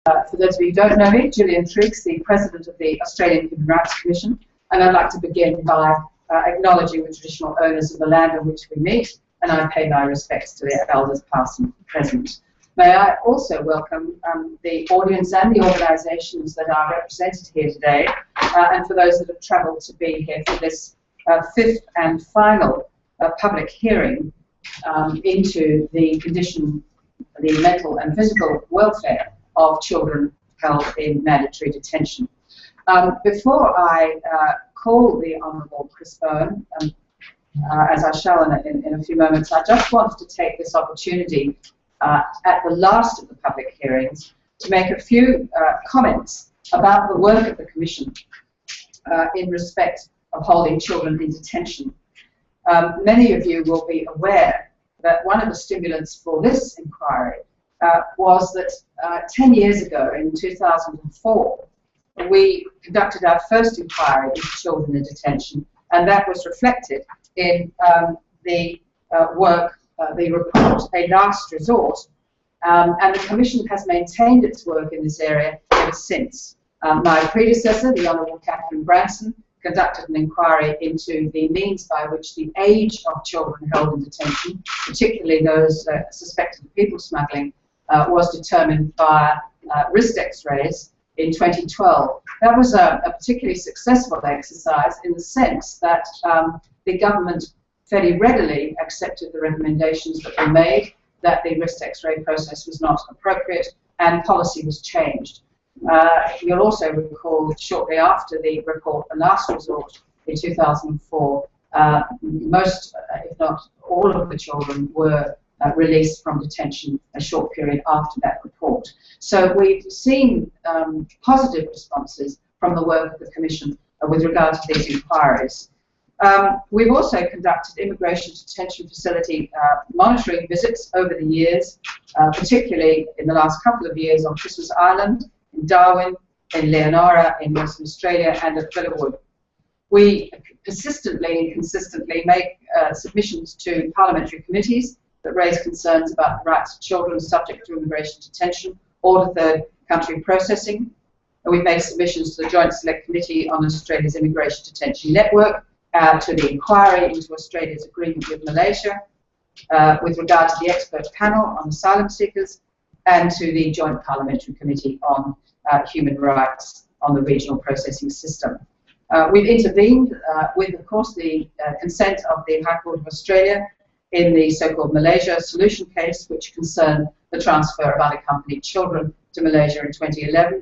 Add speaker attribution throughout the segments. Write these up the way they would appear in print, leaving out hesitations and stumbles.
Speaker 1: For those of you who don't know me, Gillian Triggs, the President of the Australian Human Rights Commission, and I'd like to begin by acknowledging the traditional owners of the land on which we meet, and I pay my respects to their elders past and present. May I also welcome the audience and the organisations that are represented here today, and for those that have travelled to be here for this fifth and final public hearing into the condition, the mental and physical welfare of children held in mandatory detention. Before I call the Honourable Chris Bowen, as I shall in a few moments, I just wanted to take this opportunity at the last of the public hearings to make a few comments about the work of the Commission in respect of holding children in detention. Many of you will be aware that one of the stimulants for this inquiry was that 10 years ago, in 2004, we conducted our first inquiry into children in detention, and that was reflected in the work, the report, A Last Resort, and the Commission has maintained its work in this area ever since. My predecessor, the Honourable Catherine Branson, conducted an inquiry into the means by which the age of children held in detention, particularly those suspected of people smuggling, was determined via wrist x-rays in 2012. That was a particularly successful exercise in the sense that the government fairly readily accepted the recommendations that were made, that the wrist x-ray process was not appropriate, and policy was changed. You'll also recall that shortly after the report, The Last Resort, in 2004, most, if not all of the children were released from detention a short period after that report. So we've seen positive responses from the work of the Commission with regard to these inquiries. We've also conducted immigration detention facility monitoring visits over the years, particularly in the last couple of years on Christmas Island, in Darwin, in Leonora, in Western Australia, and at Villawood. We persistently and consistently make submissions to parliamentary committees that raise concerns about the rights of children subject to immigration detention or to third country processing. And we've made submissions to the Joint Select Committee on Australia's Immigration Detention Network, to the inquiry into Australia's agreement with Malaysia, with regard to the expert panel on asylum seekers, and to the Joint Parliamentary Committee on Human Rights on the regional processing system. We've intervened with, of course, the consent of the High Court of Australia in the so-called Malaysia solution case, which concerned the transfer of unaccompanied children to Malaysia in 2011.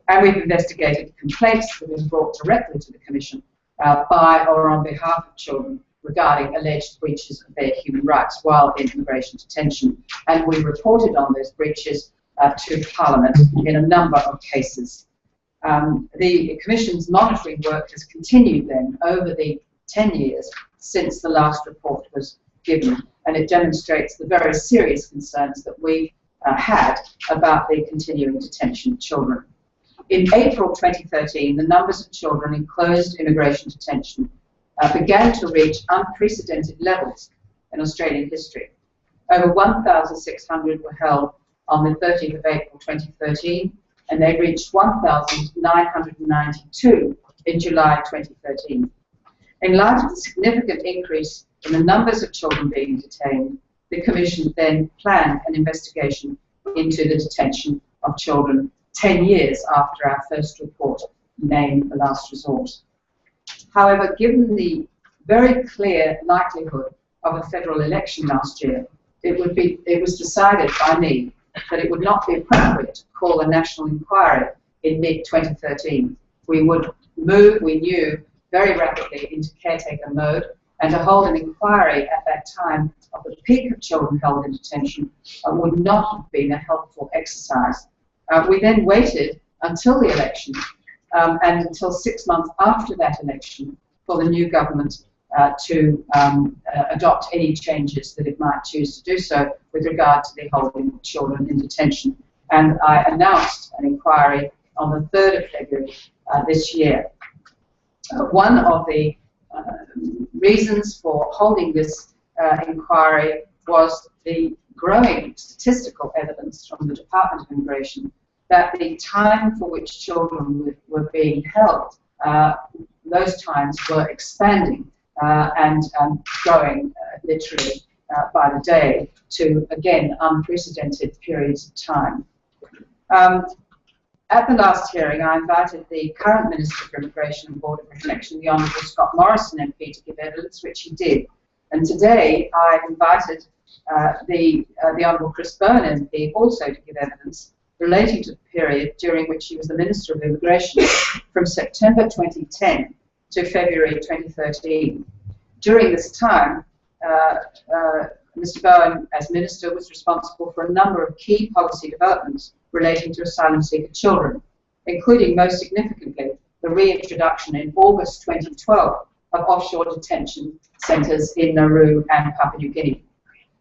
Speaker 1: And we've investigated complaints that have been brought directly to the Commission by or on behalf of children regarding alleged breaches of their human rights while in immigration detention. And we reported on those breaches to Parliament in a number of cases. The Commission's monitoring work has continued then over the 10 years since the last report was given, and it demonstrates the very serious concerns that we had about the continuing detention of children. In April 2013, the numbers of children in closed immigration detention began to reach unprecedented levels in Australian history. Over 1,600 were held on the 30th of April 2013, and they reached 1,992 in July 2013. In light of the significant increase in the numbers of children being detained, the Commission then planned an investigation into the detention of children 10 years after our first report named The Last Resort. However, given the very clear likelihood of a federal election last year, it was decided by me that it would not be appropriate to call a national inquiry in mid-2013. We would move, we knew, very rapidly into caretaker mode, and to hold an inquiry at that time of the peak of children held in detention would not have been a helpful exercise. We then waited until the election and until 6 months after that election for the new government to adopt any changes that it might choose to do so with regard to the holding of children in detention. And I announced an inquiry on the 3rd of February this year. One of the reasons for holding this inquiry was the growing statistical evidence from the Department of Immigration that the time for which children were being held, those times were expanding and growing literally by the day to, again, unprecedented periods of time. At the last hearing, I invited the current Minister for Immigration and Border Protection, the Honourable Scott Morrison MP, to give evidence, which he did. And today, I've invited the Honourable Chris Bowen MP also to give evidence relating to the period during which he was the Minister of Immigration from September 2010 to February 2013. During this time, Mr. Bowen, as Minister, was responsible for a number of key policy developments relating to asylum seeker children, including, most significantly, the reintroduction in August 2012 of offshore detention centres in Nauru and Papua New Guinea.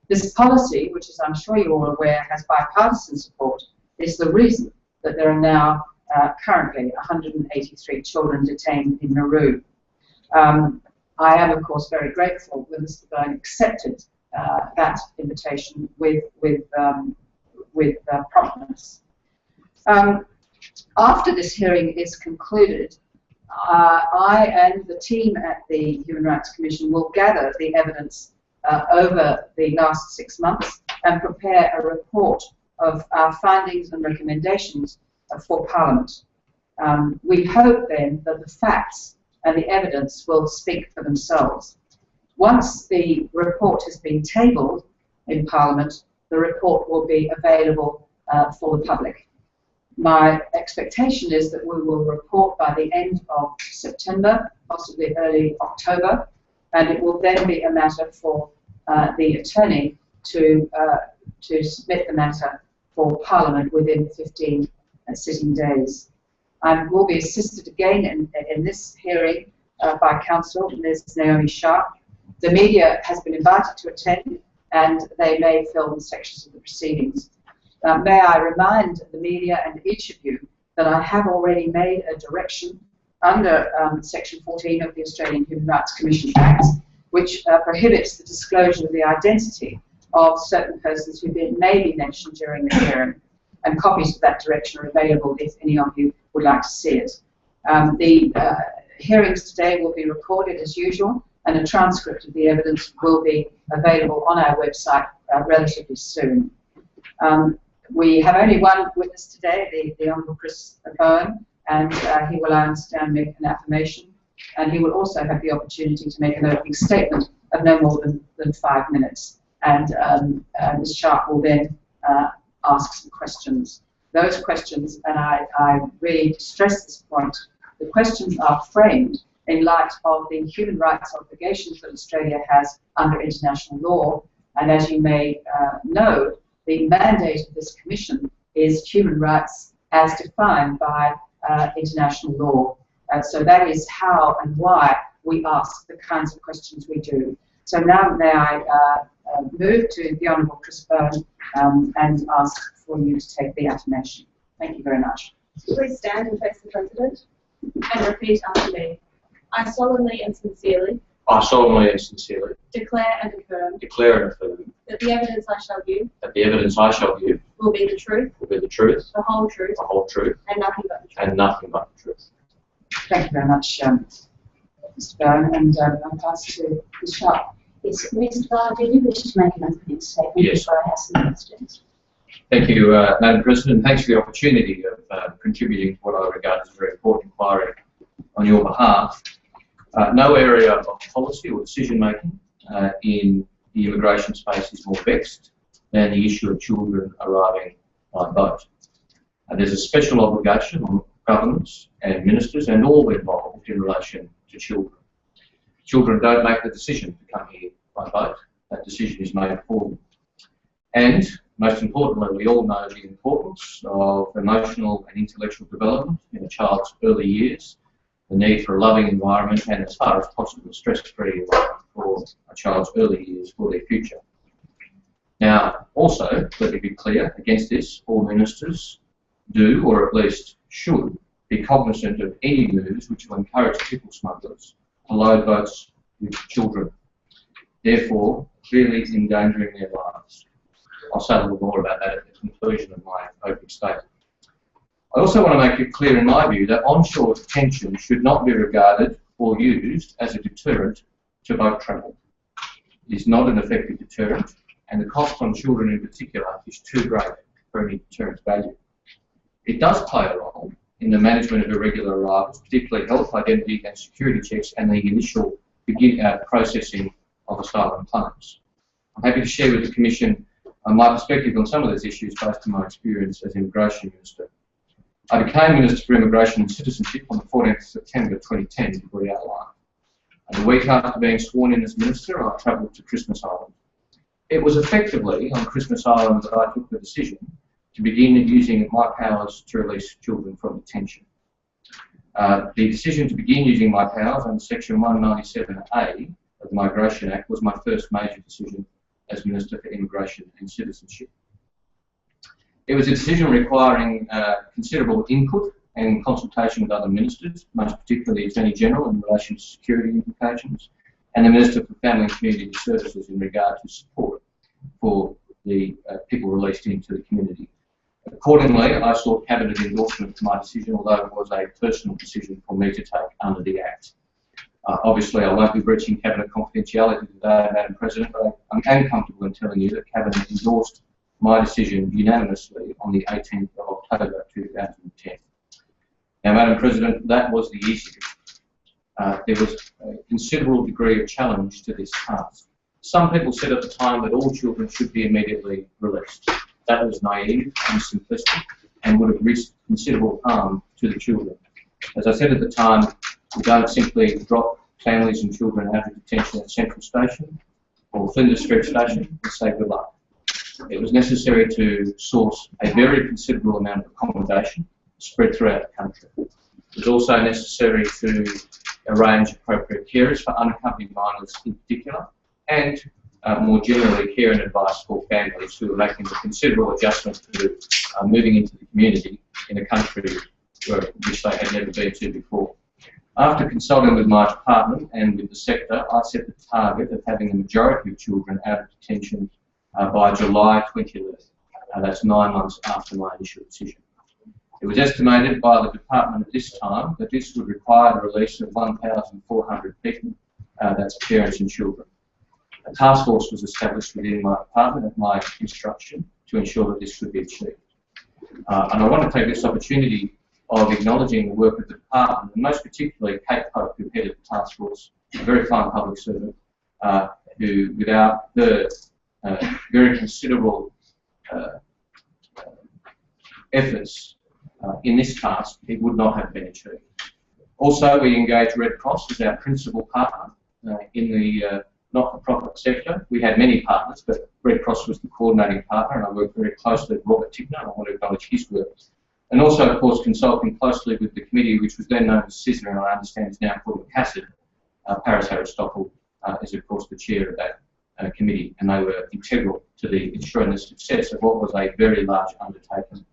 Speaker 1: This policy, which, as I'm sure you're all aware, has bipartisan support, is the reason that there are now currently 183 children detained in Nauru. I am, of course, very grateful that Mr. Bowen accepted that invitation with promptness. After this hearing is concluded, I and the team at the Human Rights Commission will gather the evidence over the last 6 months and prepare a report of our findings and recommendations for Parliament. We hope then that the facts and the evidence will speak for themselves. Once the report has been tabled in Parliament, the report will be available for the public. My expectation is that we will report by the end of September, possibly early October, and it will then be a matter for the attorney to submit the matter for Parliament within 15 sitting days. I will be assisted again in this hearing by Counsel Ms. Naomi Sharp. The media has been invited to attend, and they may film sections of the proceedings. May I remind the media and each of you that I have already made a direction under Section 14 of the Australian Human Rights Commission Act, which prohibits the disclosure of the identity of certain persons who may be mentioned during the hearing, and copies of that direction are available if any of you would like to see it. The hearings today will be recorded as usual, and a transcript of the evidence will be available on our website relatively soon. We have only one witness today, the Honourable Chris Bowen, and he will, I understand, make an affirmation, and he will also have the opportunity to make an opening statement of no more than 5 minutes, and Ms. Sharp will then ask some questions. Those questions, and I really stress this point, the questions are framed in light of the human rights obligations that Australia has under international law, and as you may know, the mandate of this commission is human rights as defined by international law. So that is how and why we ask the kinds of questions we do. So now may I move to the Honourable Chris Bowen and ask for you to take the affirmation. Thank you very much.
Speaker 2: Please stand and face the President and repeat after me. I solemnly and sincerely declare and affirm that the evidence I shall give will be the truth, the whole truth, and nothing but the truth.
Speaker 1: Thank you very much, Mr. Bowen, and I'll pass to Ms. Sharp.
Speaker 3: Yes, Mr. Bowen, do you wish to make an opening statement before I have some questions?
Speaker 4: Thank you, Madam President. Thanks for the opportunity of contributing to what I regard as a very important inquiry on your behalf. No area of policy or decision-making in the immigration space is more vexed than the issue of children arriving by boat. There's a special obligation on governments and ministers and all involved in relation to children. Children don't make the decision to come here by boat. That decision is made for them. And most importantly, we all know the importance of emotional and intellectual development in a child's early years, the need for a loving environment, and as far as possible, a stress-free environment for a child's early years for their future. Now, also, let me be clear, against this, all ministers do, or at least should, be cognizant of any moves which will encourage people smugglers to load boats with children, therefore clearly endangering their lives. I'll say a little more about that at the conclusion of my opening statement. I also want to make it clear, in my view, that onshore detention should not be regarded or used as a deterrent to boat travel. It is not an effective deterrent, and the cost on children in particular is too great for any deterrent value. It does play a role in the management of irregular arrivals, particularly health, identity and security checks and the initial processing of asylum claims. I'm happy to share with the Commission my perspective on some of those issues based on my experience as Immigration Minister. I became Minister for Immigration and Citizenship on the 14th of September 2010, as we outlined. And a week after being sworn in as Minister, I travelled to Christmas Island. It was effectively on Christmas Island that I took the decision to begin using my powers to release children from detention. The decision to begin using my powers under Section 197A of the Migration Act was my first major decision as Minister for Immigration and Citizenship. It was a decision requiring considerable input and consultation with other ministers, most particularly the Attorney General in relation to security implications, and the Minister for Family and Community Services in regard to support for the people released into the community. Accordingly, I sought Cabinet endorsement for my decision, although it was a personal decision for me to take under the Act. Obviously, I won't be breaching Cabinet confidentiality today, Madam President, but I am comfortable in telling you that Cabinet endorsed my decision unanimously on the 18th of October 2010. Now, Madam President, that was the issue. There was a considerable degree of challenge to this task. Some people said at the time that all children should be immediately released. That was naive and simplistic and would have risked considerable harm to the children. As I said at the time, we don't simply drop families and children out of detention at Central Station or Flinders Street Station and say good luck. It was necessary to source a very considerable amount of accommodation spread throughout the country. It was also necessary to arrange appropriate carers for unaccompanied minors in particular, and more generally care and advice for families who are making a considerable adjustment to moving into the community in a country which they had never been to before. After consulting with my department and with the sector, I set the target of having the majority of children out of detention by July 2011. That's 9 months after my initial decision. It was estimated by the department at this time that this would require the release of 1,400 people, that's parents and children. A task force was established within my department at my instruction to ensure that this could be achieved. And I want to take this opportunity of acknowledging the work of the department, and most particularly Kate Pope, who headed the task force, a very fine public servant, who, without her very considerable efforts in this task, it would not have been achieved. Also, we engaged Red Cross as our principal partner in the not-for-profit sector. We had many partners, but Red Cross was the coordinating partner, and I worked very closely with Robert Tigner, and I want to acknowledge his work. And also, of course, consulting closely with the committee, which was then known as CISA, and I understand is now called CASID. Paris Aristotle is, of course, the chair of that committee, and they were integral to the ensuring the success of what was a very large undertaking.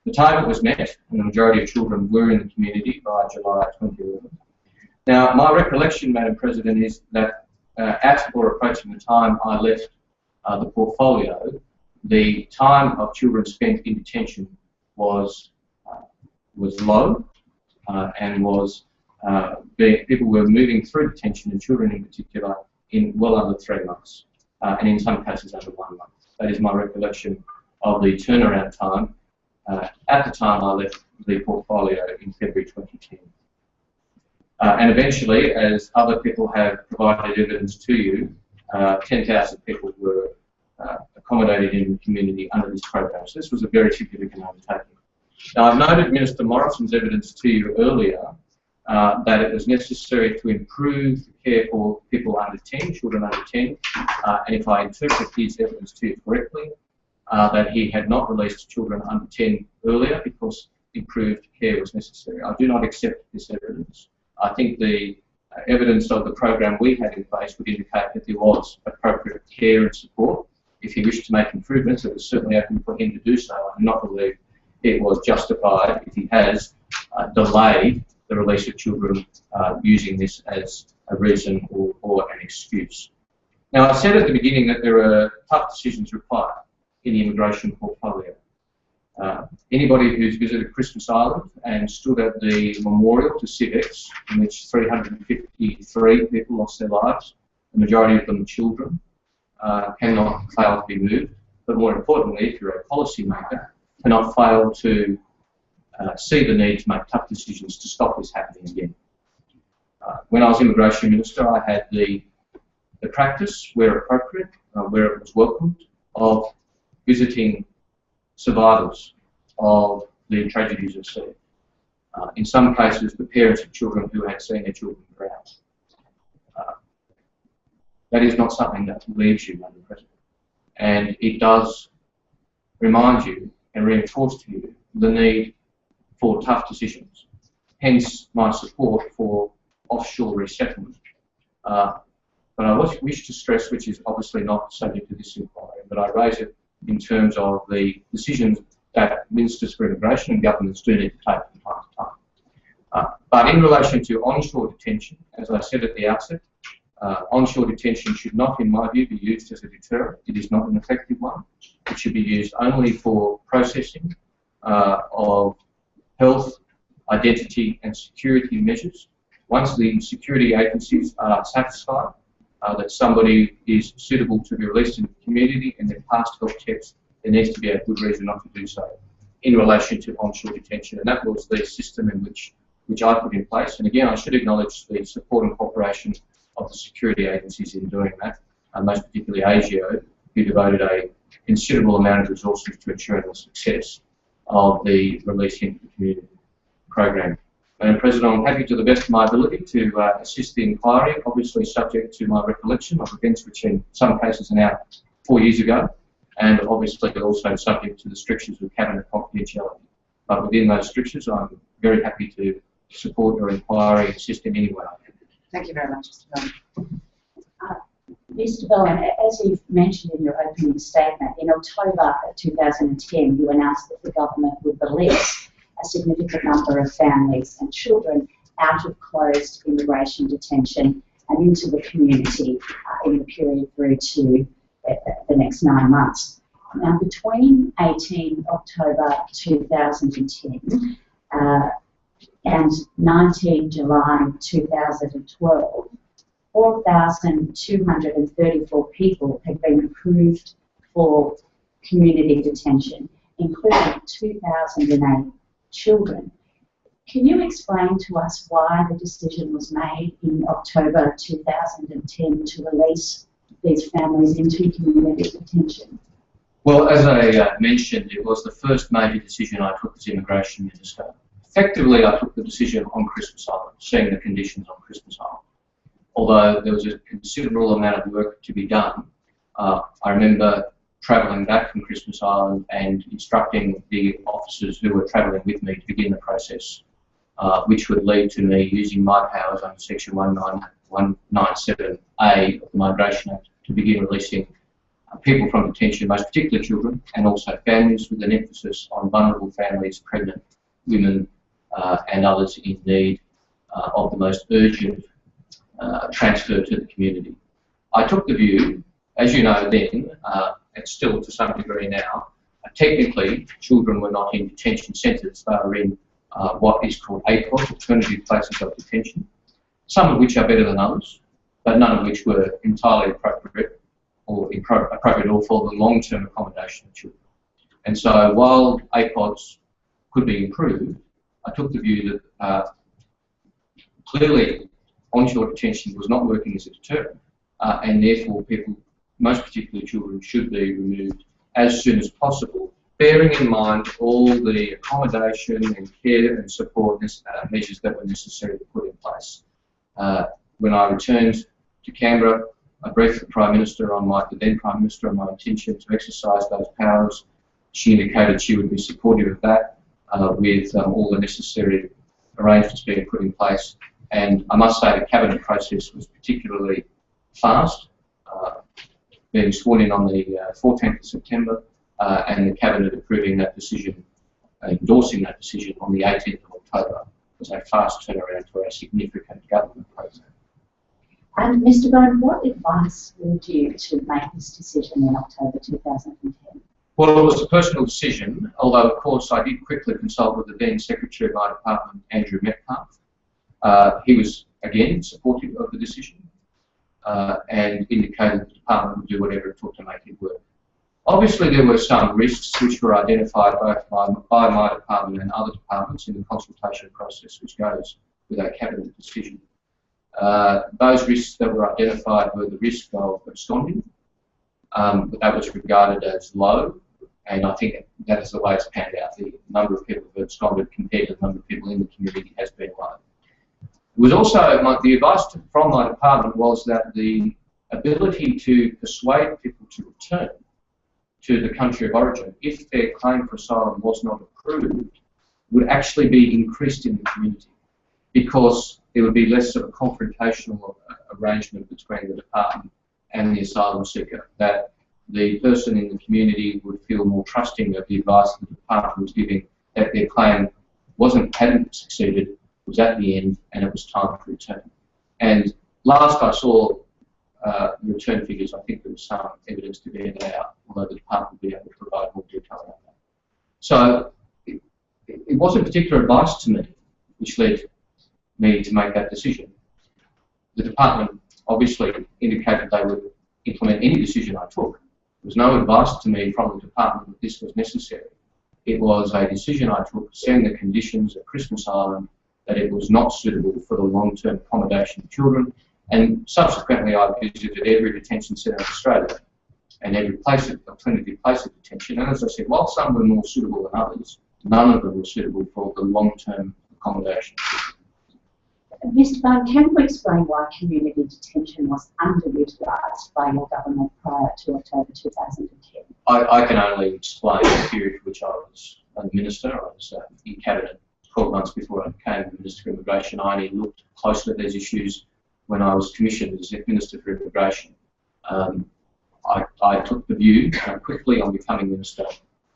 Speaker 4: The target was met, and the majority of children were in the community by July 2011. Now, my recollection, Madam President, is that at or approaching the time I left the portfolio, the time of children spent in detention was low and was people were moving through detention, and children in particular, in well under 3 months, and in some cases under 1 month. That is my recollection of the turnaround time at the time I left the portfolio in February 2010. And eventually, as other people have provided evidence to you, 10,000 people were accommodated in the community under this program. So this was a very significant undertaking. Now, I've noted Minister Morrison's evidence to you earlier that it was necessary to improve the care for people under 10, children under 10, and if I interpret his evidence to you correctly, that he had not released children under 10 earlier because improved care was necessary. I do not accept this evidence. I think the evidence of the program we had in place would indicate that there was appropriate care and support. If he wished to make improvements, it was certainly open for him to do so. I do not believe it was justified if he has delayed the release of children using this as a reason or an excuse. Now, I said at the beginning that there are tough decisions required in the immigration portfolio. Anybody who's visited Christmas Island and stood at the memorial to Civex, in which 353 people lost their lives, the majority of them children, cannot fail to be moved. But more importantly, if you're a policymaker, cannot fail to see the need to make tough decisions to stop this happening again. When I was Immigration Minister, I had the practice, where appropriate, where it was welcomed, of visiting survivors of the tragedies of sea. In some cases, the parents of children who had seen their children drown. That is not something that leaves you, Madam President. And it does remind you and reinforce to you the need for tough decisions. Hence my support for offshore resettlement. But I wish to stress, which is obviously not subject to this inquiry, but I raise it in terms of the decisions that Ministers for Immigration and governments do need to take from time to time. But in relation to onshore detention, as I said at the outset, onshore detention should not, in my view, be used as a deterrent. It is not an effective one. It should be used only for processing of health, identity and security measures. Once the security agencies are satisfied that somebody is suitable to be released into the community and their past health checks, there needs to be a good reason not to do so in relation to onshore detention. And that was the system in which I put in place. And again, I should acknowledge the support and cooperation of the security agencies in doing that, most particularly ASIO, who devoted a considerable amount of resources to ensuring the success of the release into the community program. Madam President, I'm happy to the best of my ability to assist the inquiry, obviously subject to my recollection of events which in some cases are now 4 years ago, and obviously also subject to the strictures of Cabinet confidentiality. But within those strictures, I'm very happy to support your inquiry and assist in any way I can.
Speaker 1: Thank you very much, Mr. Bowen.
Speaker 3: Mr. Bowen, as you've mentioned in your opening statement, in October 2010, you announced that the government would release a significant number of families and children out of closed immigration detention and into the community in the period through to the next 9 months. Now, between 18 October 2010 and 19 July 2012, 4,234 people have been approved for community detention, including 2,008 children. Can you explain to us why the decision was made in October 2010 to release these families into community detention?
Speaker 4: Well, as I mentioned, it was the first major decision I took as Immigration Minister. Effectively, I took the decision on Christmas Island, seeing the conditions on Christmas Island. Although there was a considerable amount of work to be done, I remember travelling back from Christmas Island and instructing the officers who were travelling with me to begin the process, which would lead to me using my powers under Section 197A of the Migration Act to begin releasing people from detention, most particularly children, and also families, with an emphasis on vulnerable families, pregnant women, and others in need of the most urgent transfer to the community. I took the view, as you know then, and still to some degree now, technically children were not in detention centres, they were in what is called APOS, alternative places of detention, some of which are better than others, but none of which were entirely appropriate or appropriate for the long-term accommodation of children. And so while APODs could be improved, I took the view that clearly onshore detention was not working as a deterrent, and therefore people, most particularly children, should be removed as soon as possible, bearing in mind all the accommodation and care and support measures that were necessary to put in place. When I returned to Canberra, I briefed the Prime Minister the then Prime Minister on my intention to exercise those powers. She indicated she would be supportive of that, with all the necessary arrangements being put in place. And I must say the Cabinet process was particularly fast, being sworn in on the 14th of September, and the Cabinet approving that decision, endorsing that decision on the 18th of October, was a fast turnaround for a significant government program.
Speaker 3: And Mr. Bowen, what advice led you to make this decision in October 2010?
Speaker 4: Well, it was a personal decision, although of course I did quickly consult with the then Secretary of my department, Andrew Metcalf. He was again supportive of the decision and indicated the department would do whatever it took to make it work. Obviously there were some risks which were identified both by my department and other departments in the consultation process which goes with a cabinet decision. Those risks that were identified were the risk of absconding, but that was regarded as low, and I think that is the way it's panned out. The number of people who have absconded compared to the number of people in the community has been low. It was also, the advice from my department was that the ability to persuade people to return to the country of origin, if their claim for asylum was not approved, would actually be increased in the community, because there would be less of a confrontational arrangement between the department and the asylum seeker, that the person in the community would feel more trusting of the advice the department was giving, that their claim hadn't succeeded, was at the end, and it was time to return. And last I saw the return figures, I think there was some evidence to bear that out, although the department would be able to provide more detail on that. So it wasn't particular advice to me which led me to make that decision. The department obviously indicated they would implement any decision I took. There was no advice to me from the department that this was necessary. It was a decision I took, setting the conditions at Christmas Island, that it was not suitable for the long-term accommodation of children, and subsequently I visited every detention centre in Australia and every alternative place of detention, and as I said, while some were more suitable than others, none of them were suitable for the long-term accommodation.
Speaker 3: Mr. Bowen, can you explain why community detention was underutilised by your government prior to October 2010?
Speaker 4: I can only explain the period for which I was a minister. I was in Cabinet 12 months before I became the Minister for Immigration. I only looked closely at these issues when I was commissioned as Minister for Immigration. I took the view quickly on becoming Minister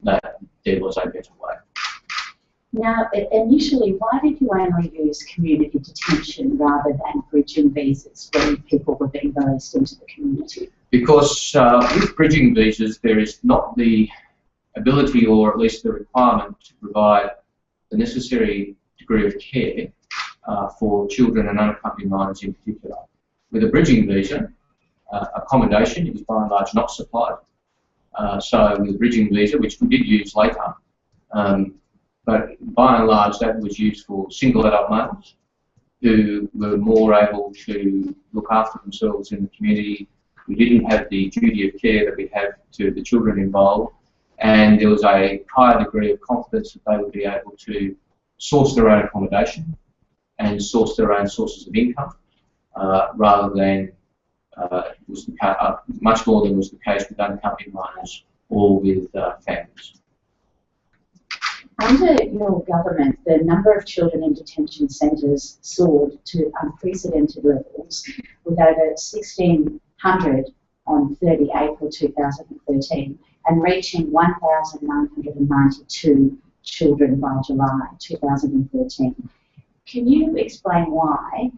Speaker 4: that there was a better way.
Speaker 3: Now, initially, why did you only use community detention rather than bridging visas when people were being released into the community?
Speaker 4: Because with bridging visas, there is not the ability, or at least the requirement, to provide the necessary degree of care for children and unaccompanied minors in particular. With a bridging visa, accommodation is by and large not supplied. So with a bridging visa, which we did use later, but by and large that was used for single adult males who were more able to look after themselves in the community. We didn't have the duty of care that we have to the children involved, and there was a higher degree of confidence that they would be able to source their own accommodation and source their own sources of income, rather than much more than was the case with unaccompanied minors or with families.
Speaker 3: Under your government, the number of children in detention centres soared to unprecedented levels, with over 1,600 on 30 April 2013 and reaching 1,992 children by July 2013. Can you explain why,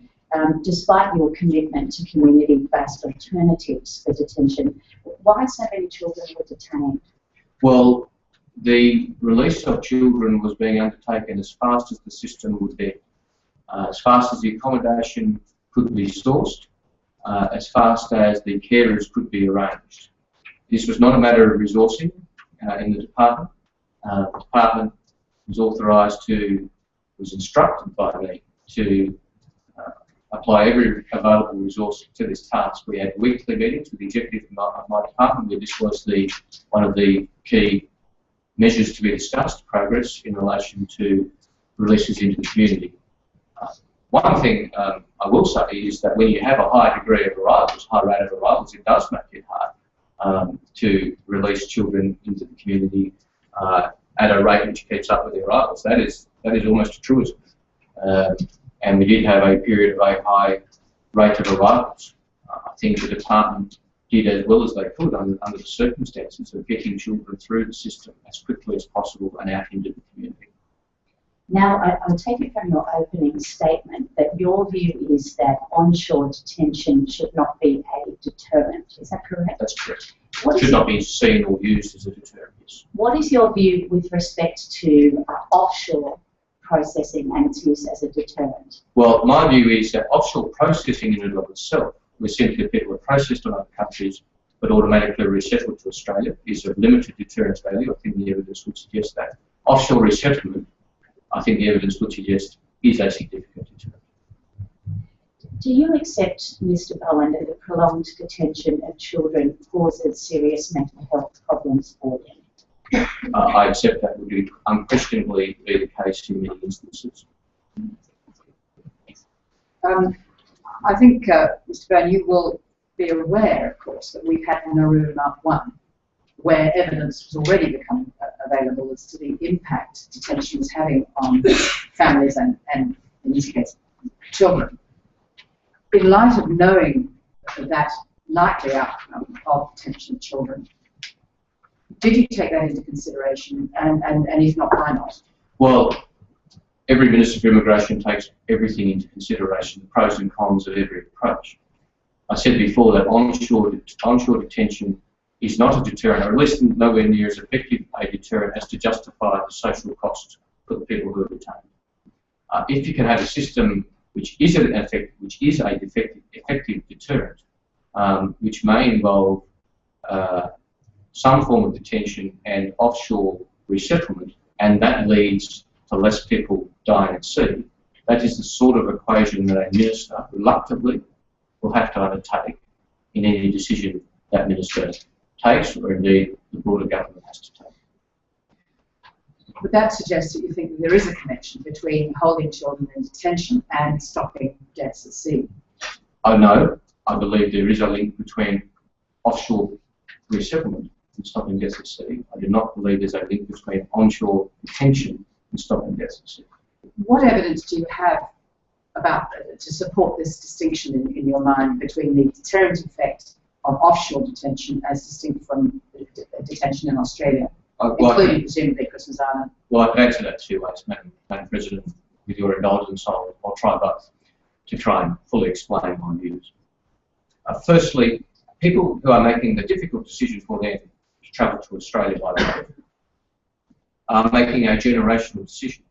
Speaker 3: despite your commitment to community-based alternatives for detention, why so many children were detained?
Speaker 4: Well, the release of children was being undertaken as fast as the system would bear, as fast as the accommodation could be sourced, as fast as the carers could be arranged. This was not a matter of resourcing in the department. The department was instructed by me to apply every available resource to this task. We had weekly meetings with the executive of my department where this was one of the key measures to be discussed, progress in relation to releases into the community. One thing I will say is that when you have a high degree of arrivals, high rate of arrivals, it does make it hard to release children into the community at a rate which keeps up with the arrivals. That is almost a truism. And we did have a period of a high rate of arrivals. I think the department did as well as they could under the circumstances of getting children through the system as quickly as possible and out into the community.
Speaker 3: Now, I take it from your opening statement that your view is that onshore detention should not be a deterrent. Is that correct?
Speaker 4: That's correct. It should not be seen or used as a deterrent. yes.
Speaker 3: What is your view with respect to offshore processing and its use as a deterrent?
Speaker 4: Well, my view is that offshore processing in and of itself, where simply people are processed in other countries but automatically resettled to Australia, is of limited deterrence value. I think the evidence would suggest that. Offshore resettlement, I think the evidence would suggest, is a significant deterrent.
Speaker 3: Do you accept, Mr. Bowen, that the prolonged detention of children causes serious mental health problems for them?
Speaker 4: I accept that would unquestionably be the case in many instances.
Speaker 1: I think, Mr. Bowen, you will be aware, of course, that we've had Nauru Mark 1, where evidence was already becoming available as to the impact detention is having on families and in this case, children. In light of knowing that likely outcome of detention of children, did you take that into consideration, and if not, why not? Well,
Speaker 4: every Minister for Immigration takes everything into consideration, the pros and cons of every approach. I said before that onshore detention is not a deterrent, or at least nowhere near as effective a deterrent as to justify the social costs for the people who are detained. If you can have a system which is an effective deterrent, which may involve some form of detention and offshore resettlement, and that leads to less people dying at sea, that is the sort of equation that a minister reluctantly will have to undertake in any decision that minister takes, or indeed the broader government has to take.
Speaker 1: Would that suggest that you think that there is a connection between holding children in detention and stopping deaths at sea?
Speaker 4: Oh no, I believe there is a link between offshore resettlement and stopping deaths at sea. I do not believe there's a link between onshore detention and stopping deaths at sea.
Speaker 1: What evidence do you have about to support this distinction in your mind between the deterrent effect of offshore detention as distinct from detention in Australia, including presumably Christmas Island?
Speaker 4: Well, I can answer that two ways, Madam President. With your indulgence, I'll try both to try and fully explain my views. Firstly, people who are making the difficult decision for them to travel to Australia by road are making a generational decision.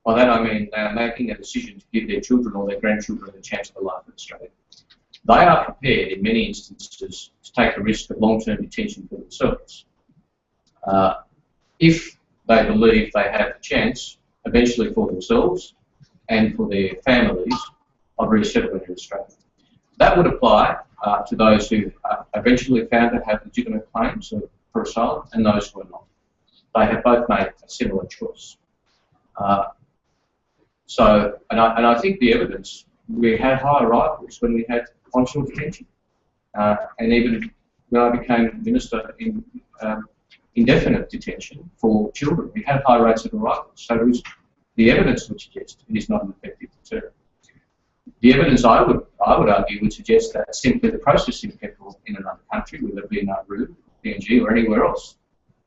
Speaker 4: By that I mean they are making a decision to give their children or their grandchildren a chance of a life in Australia. They are prepared in many instances to take a risk of long-term detention for themselves if they believe they have the chance eventually for themselves and for their families of resettlement in Australia. That would apply to those who are eventually found to have legitimate claims for asylum and those who are not. They have both made a similar choice. And I think the evidence, we had high arrivals when we had onshore detention. And even when I became Minister in indefinite detention for children, we had high rates of arrivals. So the evidence would suggest it is not an effective deterrent. The evidence I would argue would suggest that simply the processing people in another country, whether it be Nauru, PNG or anywhere else,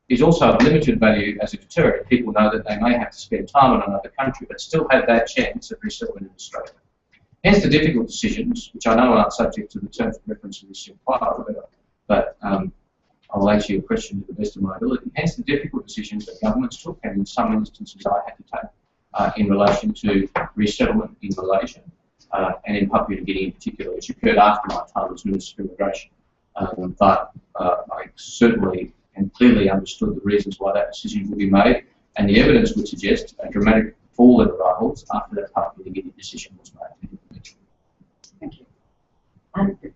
Speaker 4: is also of limited value as a deterrent. People know that they may have to spend time in another country but still have that chance of resettlement in Australia. Hence the difficult decisions, which I know aren't subject to the terms of reference in this inquiry, but I'll answer your question to the best of my ability. Hence the difficult decisions that governments took, and in some instances I had to take in relation to resettlement in Malaysia and in Papua New Guinea in particular, which occurred after my time as Minister for Immigration. But I certainly and clearly understood the reasons why that decision would be made, and the evidence would suggest a dramatic fall in arrivals after that Papua New Guinea decision was made.
Speaker 1: Thank you.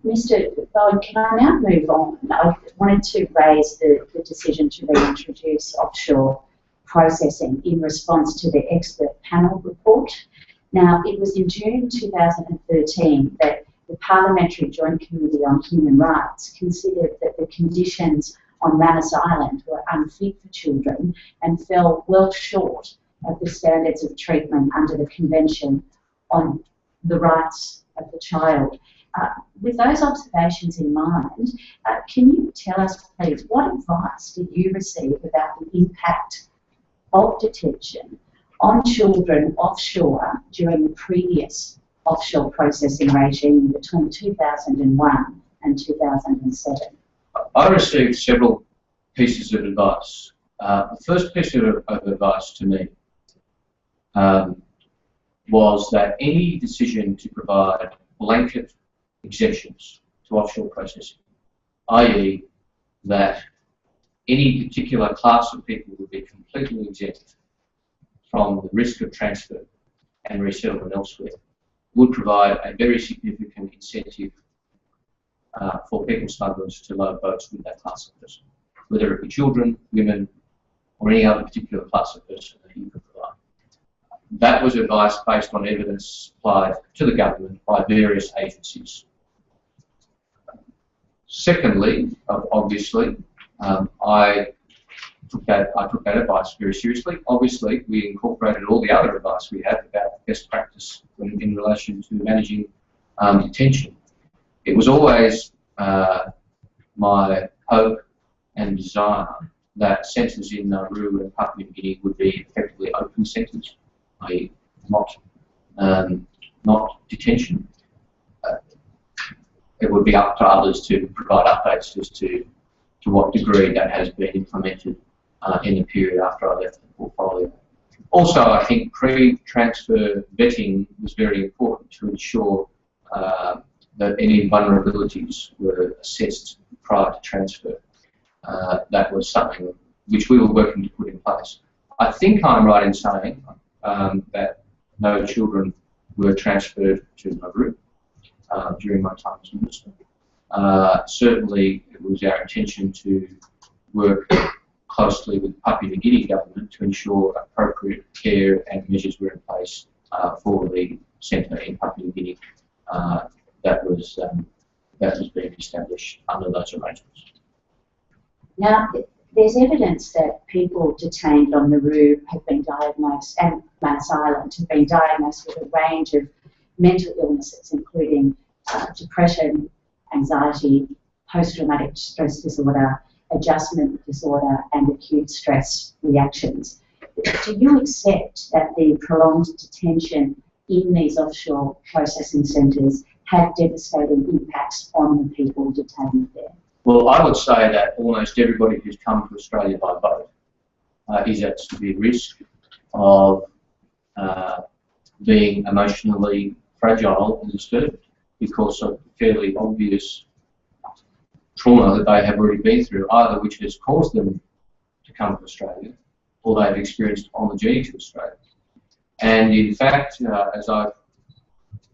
Speaker 3: Mr. Bowen, can I now move on? I wanted to raise the decision to reintroduce offshore processing in response to the expert panel report. Now, it was in June 2013 that the Parliamentary Joint Committee on Human Rights considered that the conditions on Manus Island were unfit for children and fell well short of the standards of treatment under the Convention on the Rights of the Child. With those observations in mind, can you tell us, please, what advice did you receive about the impact of detention on children offshore during the previous offshore processing regime between 2001 and 2007?
Speaker 4: I received several pieces of advice. The first piece of advice to me was that any decision to provide blanket exemptions to offshore processing, i.e. that any particular class of people would be completely exempt from the risk of transfer and resettlement elsewhere, would provide a very significant incentive for people smugglers to load boats with that class of person, whether it be children, women, or any other particular class of person that you could provide. That was advice based on evidence supplied to the government by various agencies. Secondly, obviously, I took that advice very seriously. Obviously, we incorporated all the other advice we had about best practice in relation to managing detention. It was always my hope and desire that centres in Nauru and Papua New Guinea would be effectively open centres, i.e. not detention. It would be up to others to provide updates as to what degree that has been implemented in the period after I left the portfolio. Also, I think pre-transfer vetting was very important to ensure that any vulnerabilities were assessed prior to transfer. That was something which we were working to put in place. I think I'm right in saying that no children were transferred to Nauru during my time as Minister. Certainly, it was our intention to work closely with the Papua New Guinea government to ensure appropriate care and measures were in place for the centre in Papua New Guinea that was being established under those arrangements.
Speaker 3: Now, there's evidence that people detained on Nauru have been diagnosed, and Manus Island have been diagnosed with a range of mental illnesses, including depression, anxiety, post-traumatic stress disorder, adjustment disorder, and acute stress reactions. Do you accept that the prolonged detention in these offshore processing centres have devastating impacts on the people detained there?
Speaker 4: Well, I would say that almost everybody who's come to Australia by boat is at severe risk of being emotionally fragile and disturbed because of fairly obvious trauma that they have already been through, either which has caused them to come to Australia or they've experienced on the journey to Australia. And in fact, as I've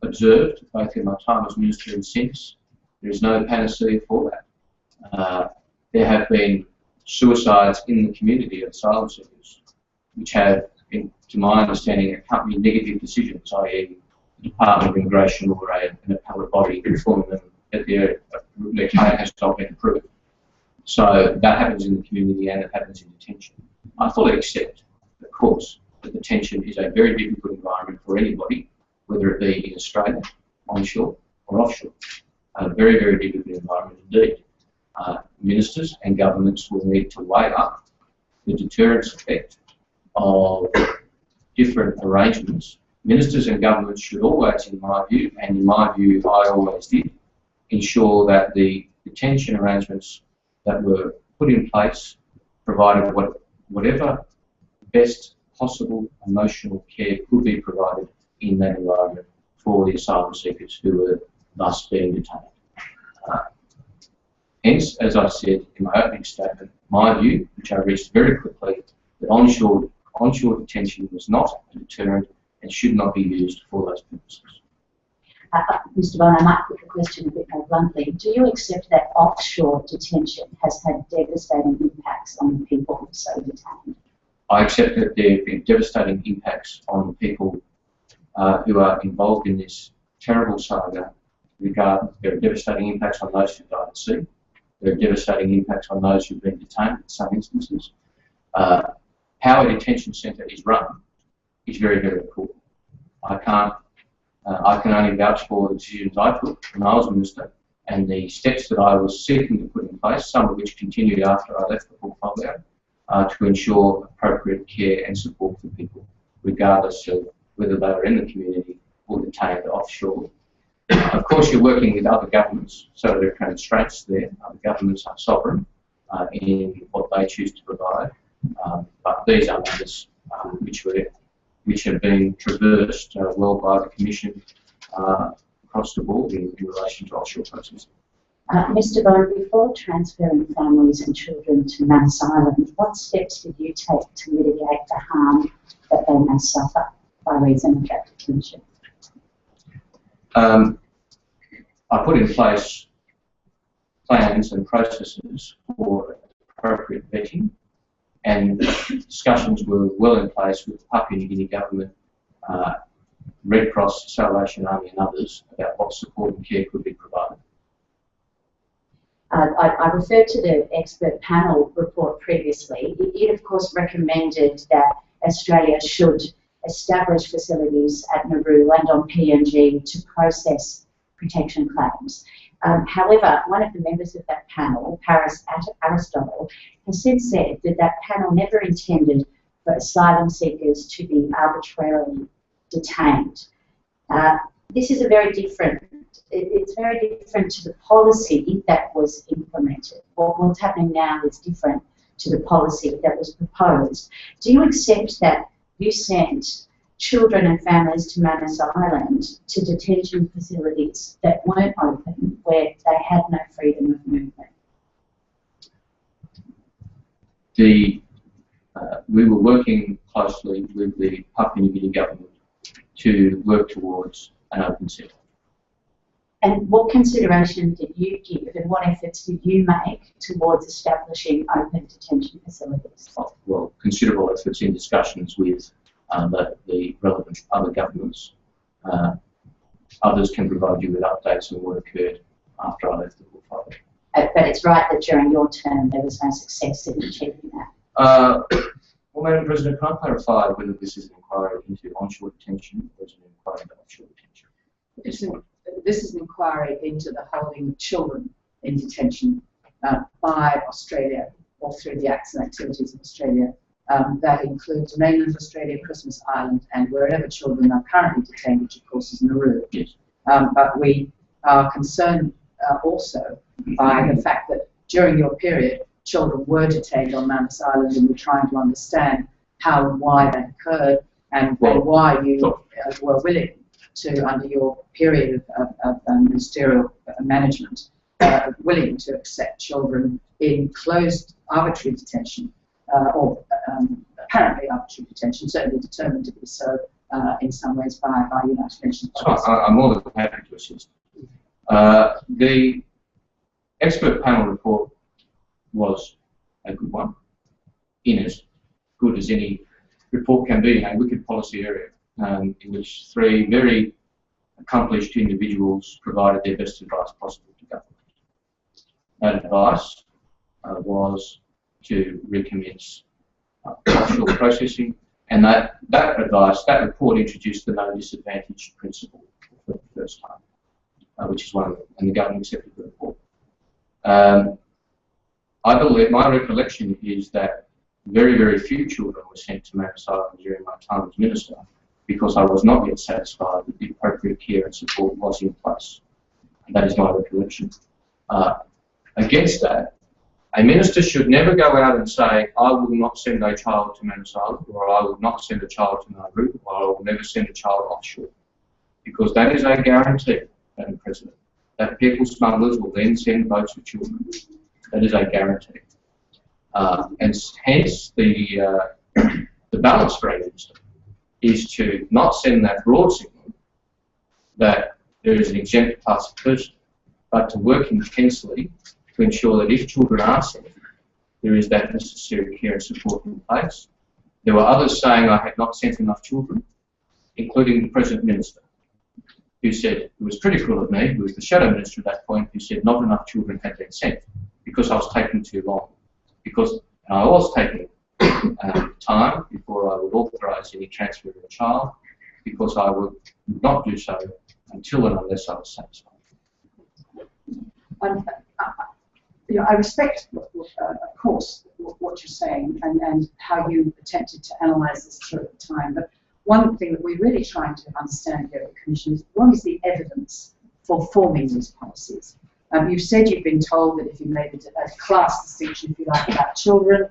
Speaker 4: observed, both in my time as Minister and since, there is no panacea for that. There have been suicides in the community of asylum seekers, which have, to my understanding, accompanied negative decisions, i.e. the Department of Immigration or an appellate body informing them that their claim has not been approved. So that happens in the community and it happens in detention. I fully accept, of course, that detention is a very difficult environment for anybody, whether it be in Australia, onshore or offshore. A very, very difficult environment indeed. Ministers and governments will need to weigh up the deterrence effect of different arrangements. Ministers and governments should always, in my view, and in my view I always did, ensure that the detention arrangements that were put in place provided whatever best possible emotional care could be provided in that environment for the asylum seekers who were thus being detained. Hence, as I said in my opening statement, my view, which I reached very quickly, that onshore detention was not a deterrent and should not be used for those purposes.
Speaker 3: Mr. Bowen, I might put the question a bit more bluntly. Do you accept that offshore detention has had devastating impacts on the people so detained? I
Speaker 4: accept that there have been devastating impacts on people who are involved in this terrible saga. There are devastating impacts on those who died at sea. There are devastating impacts on those who've been detained in some instances. How a detention centre is run is very, very important. I can only vouch for the decisions I took when I was Minister and the steps that I was seeking to put in place, some of which continued after I left the portfolio, to ensure appropriate care and support for people, regardless of whether they were in the community or detained offshore. Of course, you're working with other governments, so there are constraints there. Other governments are sovereign in what they choose to provide. But these are matters which have been traversed well by the Commission across the board in relation to offshore processing.
Speaker 3: Mr. Bowen, before transferring families and children to Manus Island, what steps did you take to mitigate the harm that they may suffer by reason of that detention?
Speaker 4: I put in place plans and processes for appropriate vetting, and discussions were well in place with the Papua New Guinea government, Red Cross, Salvation Army and others about what support and care could be provided.
Speaker 3: I referred to the expert panel report previously. It of course recommended that Australia should establish facilities at Nauru and on PNG to process protection claims. However, one of the members of that panel, Paris Aristotle, has since said that that panel never intended for asylum seekers to be arbitrarily detained. This is a very different, it's very different to the policy that was implemented. What's happening now is different to the policy that was proposed. Do you accept that you sent children and families to Manus Island to detention facilities that weren't open, where they had no freedom of movement?
Speaker 4: We were working closely with the Papua New Guinea government to work towards an open settlement.
Speaker 3: And what consideration did you give and what efforts did you make towards establishing open detention facilities?
Speaker 4: Well, considerable efforts in discussions with the relevant other governments. Others can provide you with updates on what occurred after I left the portfolio.
Speaker 3: But it's right that during your term there was no success in achieving that.
Speaker 4: Well, Madam President, can I clarify whether this is an inquiry into onshore detention or is it an inquiry into offshore detention?
Speaker 1: This is an inquiry into the holding of children in detention by Australia or through the acts and activities of Australia. That includes mainland Australia, Christmas Island, and wherever children are currently detained, which of course is Nauru.
Speaker 4: Yes.
Speaker 1: But we are concerned also by the fact that during your period, children were detained on Manus Island, and we're trying to understand how and why that occurred, and why you were willing to, under your period of ministerial management, willing to accept children in closed arbitrary detention, or apparently arbitrary detention, certainly determined to be so in some ways by United Nations.
Speaker 4: I'm more than happy to assist. The expert panel report was a good one, in as good as any report can be in a wicked policy area, in which three very accomplished individuals provided their best advice possible to government. That advice was to recommence offshore processing, and that advice, that report introduced the no disadvantage principle for the first time, which is one of them, and the government accepted the report. I believe, my recollection is that very, very few children were sent to Manus Island during my time as Minister, because I was not yet satisfied that the appropriate care and support was in place. And that is my recollection. Against that, a Minister should never go out and say, I will not send a child to Manus Island, or I will not send a child to Nauru, or I will never send a child offshore. Because that is a guarantee, Madam President, that people smugglers will then send boats with children. That is a guarantee. And hence the balance for a Minister is to not send that broad signal that there is an exempt class of person, but to work intensely to ensure that if children are sent, there is that necessary care and support in place. There were others saying I had not sent enough children, including the President Minister, who said, who was critical of me, who was the Shadow Minister at that point, who said not enough children had been sent because I was taking too long. Because I was taking time before I would authorise any transfer of a child, because I would not do so until and unless I was satisfied.
Speaker 1: I respect, of course, what you're saying and how you attempted to analyse this through at the time. But one thing that we're really trying to understand here at the Commission is what is the evidence for forming these policies? You've said you've been told that if you made a class distinction, if you like, about children,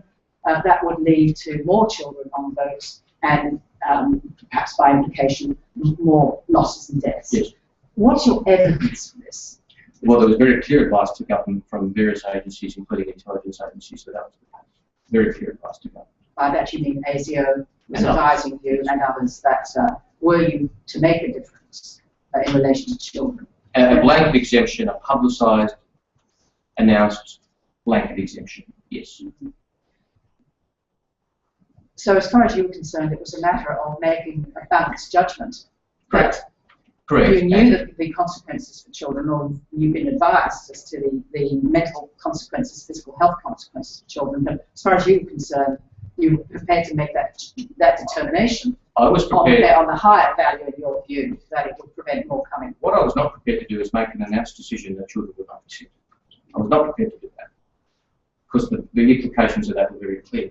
Speaker 1: that would lead to more children on boats and perhaps by implication more losses and deaths.
Speaker 4: Yes.
Speaker 1: What's your evidence for this?
Speaker 4: Well, there was very clear advice to government from various agencies, including intelligence agencies, that was the case. Very clear advice to government.
Speaker 1: By that you mean ASIO was advising you and others that were you to make a difference in relation to children?
Speaker 4: A blanket exemption, a publicised, announced blanket exemption, yes.
Speaker 1: So as far as you were concerned, it was a matter of making a balanced judgment.
Speaker 4: Correct. Correct.
Speaker 1: You knew that the consequences for children, or you've been advised as to the mental consequences, physical health consequences for children, but as far as you were concerned, you were prepared to make that determination.
Speaker 4: I was prepared
Speaker 1: on the higher value in your view, that it would prevent more coming.
Speaker 4: What I was not prepared to do is make an announced decision that children would not be sick. I was not prepared to do that because the implications of that were very clear.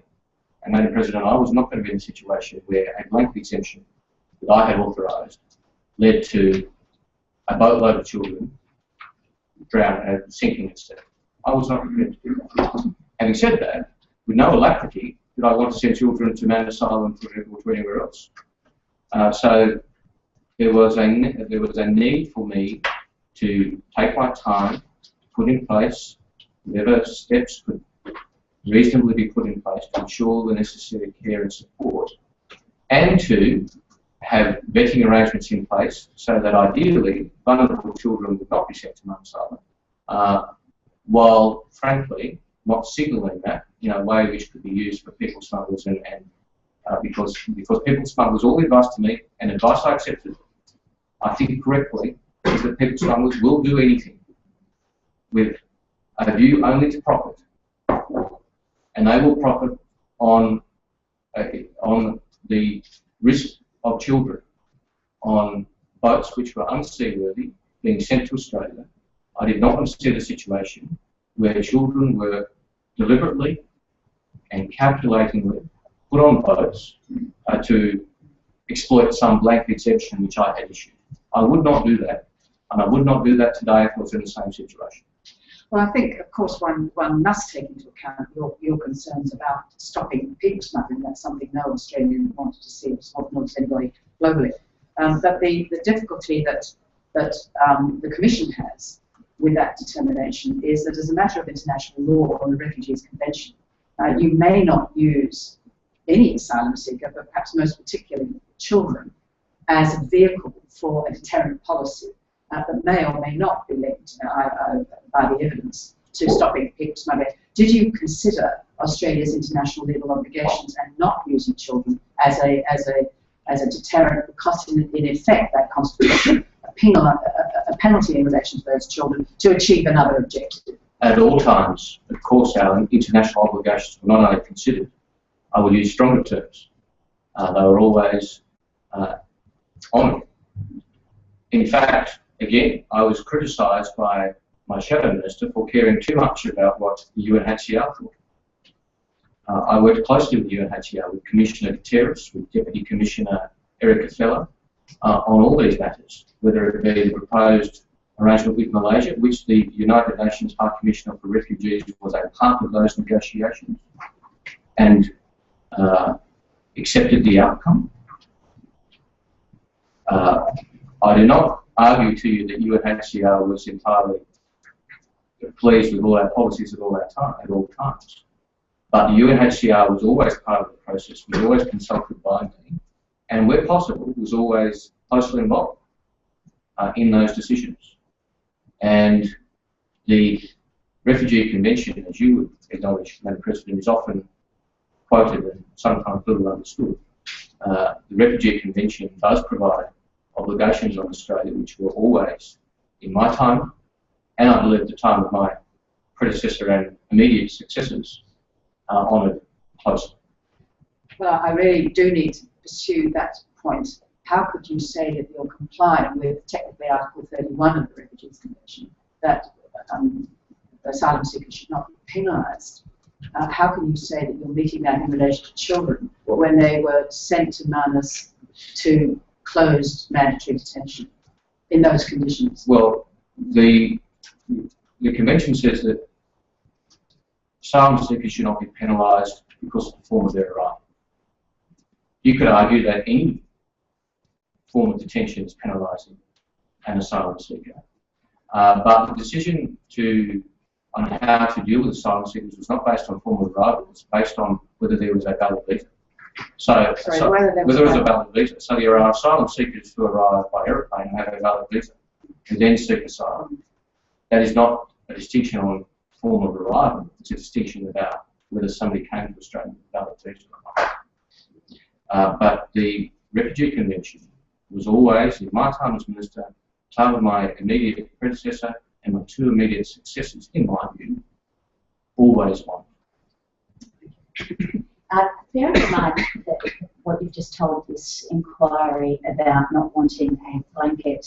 Speaker 4: And Madam President, I was not going to be in a situation where a blanket exemption that I had authorised led to a boatload of children drowning and sinking at sea. I was not prepared to do that. Having said that, with no alacrity did I want to send children to Manus Island or to anywhere else. So there was a need for me to take my time, put in place whatever steps could reasonably be put in place to ensure the necessary care and support, and to have vetting arrangements in place so that ideally vulnerable children would not be sent to Manus Island, while frankly not signalling that in a way which could be used for people smugglers and because people smugglers, all the advice to me and advice I accepted, I think correctly, is that people smugglers will do anything with a view only to profit, and they will profit on the risk of children on boats which were unseaworthy being sent to Australia. I did not want to see the situation where children were deliberately and calculatingly put on boats to exploit some blanket exemption which I had issued. I would not do that, and I would not do that today if I was in the same situation.
Speaker 1: Well, I think, of course, one must take into account your concerns about stopping people smuggling. That's something no Australian wanted to see, nor does anybody globally. But the difficulty that the Commission has with that determination is that as a matter of international law on the Refugees Convention, you may not use any asylum seeker, but perhaps most particularly children, as a vehicle for a deterrent policy that may or may not be linked by the evidence to stopping people smuggling. Did you consider Australia's international legal obligations and not using children as a deterrent, because in effect that constitutes a penalty in relation to those children to achieve another objective? At
Speaker 4: all times, of course, our international obligations were not only considered, I would use stronger terms. They were always honoured. In fact, again, I was criticised by my shadow minister for caring too much about what the UNHCR thought. I worked closely with the UNHCR, with Commissioner Deterrence, with Deputy Commissioner Erica Feller, on all these matters, whether it be the proposed arrangement with Malaysia, which the United Nations High Commissioner for Refugees was a part of those negotiations, and accepted the outcome. I do not argue to you that UNHCR was entirely pleased with all our policies at all times. But the UNHCR was always part of the process, was always consulted by me, and where possible was always closely involved in those decisions. And the Refugee Convention, as you would acknowledge, Madam President, is often quoted and sometimes little understood. The Refugee Convention does provide obligations on Australia which were always, in my time, and I believe at the time of my predecessor and immediate successors, honoured closely.
Speaker 1: Well, I really do need to pursue that point. How could you say that you're complying with technically Article 31 of the Refugees Convention, that asylum seekers should not be penalised? How can you say that you're meeting that in relation to children when they were sent to Manus to closed mandatory detention in those conditions?
Speaker 4: Well, the Convention says that asylum seekers should not be penalised because of the form of their arrival. You could argue that any form of detention is penalising an asylum seeker. But the decision on how to deal with asylum seekers was not based on form of arrival, it was based on whether there was a valid visa. Whether it was a valid visa. So there are asylum seekers who arrive by aeroplane and have a valid visa and then seek asylum. That is not a distinction on form of arrival, it's a distinction about whether somebody came to Australia with a valid visa or not. But the Refugee Convention was always, in my time as Minister, time of my immediate predecessor and my two immediate successors, in my view, always on.
Speaker 3: Bearing in mind that what you've just told this inquiry about not wanting a blanket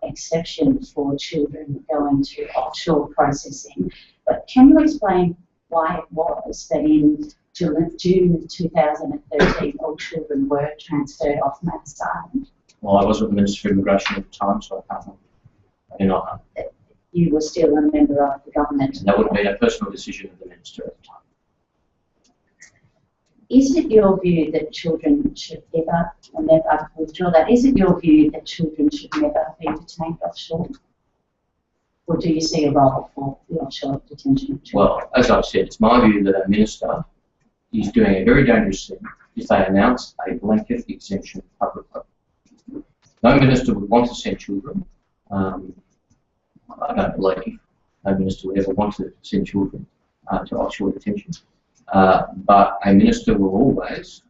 Speaker 3: exception for children going to offshore processing, but can you explain why it was that in June 2013 all children were transferred off Manus Island?
Speaker 4: Well, I wasn't the Minister for Immigration at the time, so I can't know.
Speaker 3: You were still a member of the government.
Speaker 4: And that would be a personal decision of the Minister at the time.
Speaker 3: Is it your view that children should never withdraw that? Is it your view that children should never be detained offshore? Or do you see a role for the offshore detention of children?
Speaker 4: Well, as I've said, it's my view that a minister is doing a very dangerous thing if they announce a blanket exemption publicly. No minister would want to send children. I don't believe no minister would ever want to send children to offshore detention. But a minister will always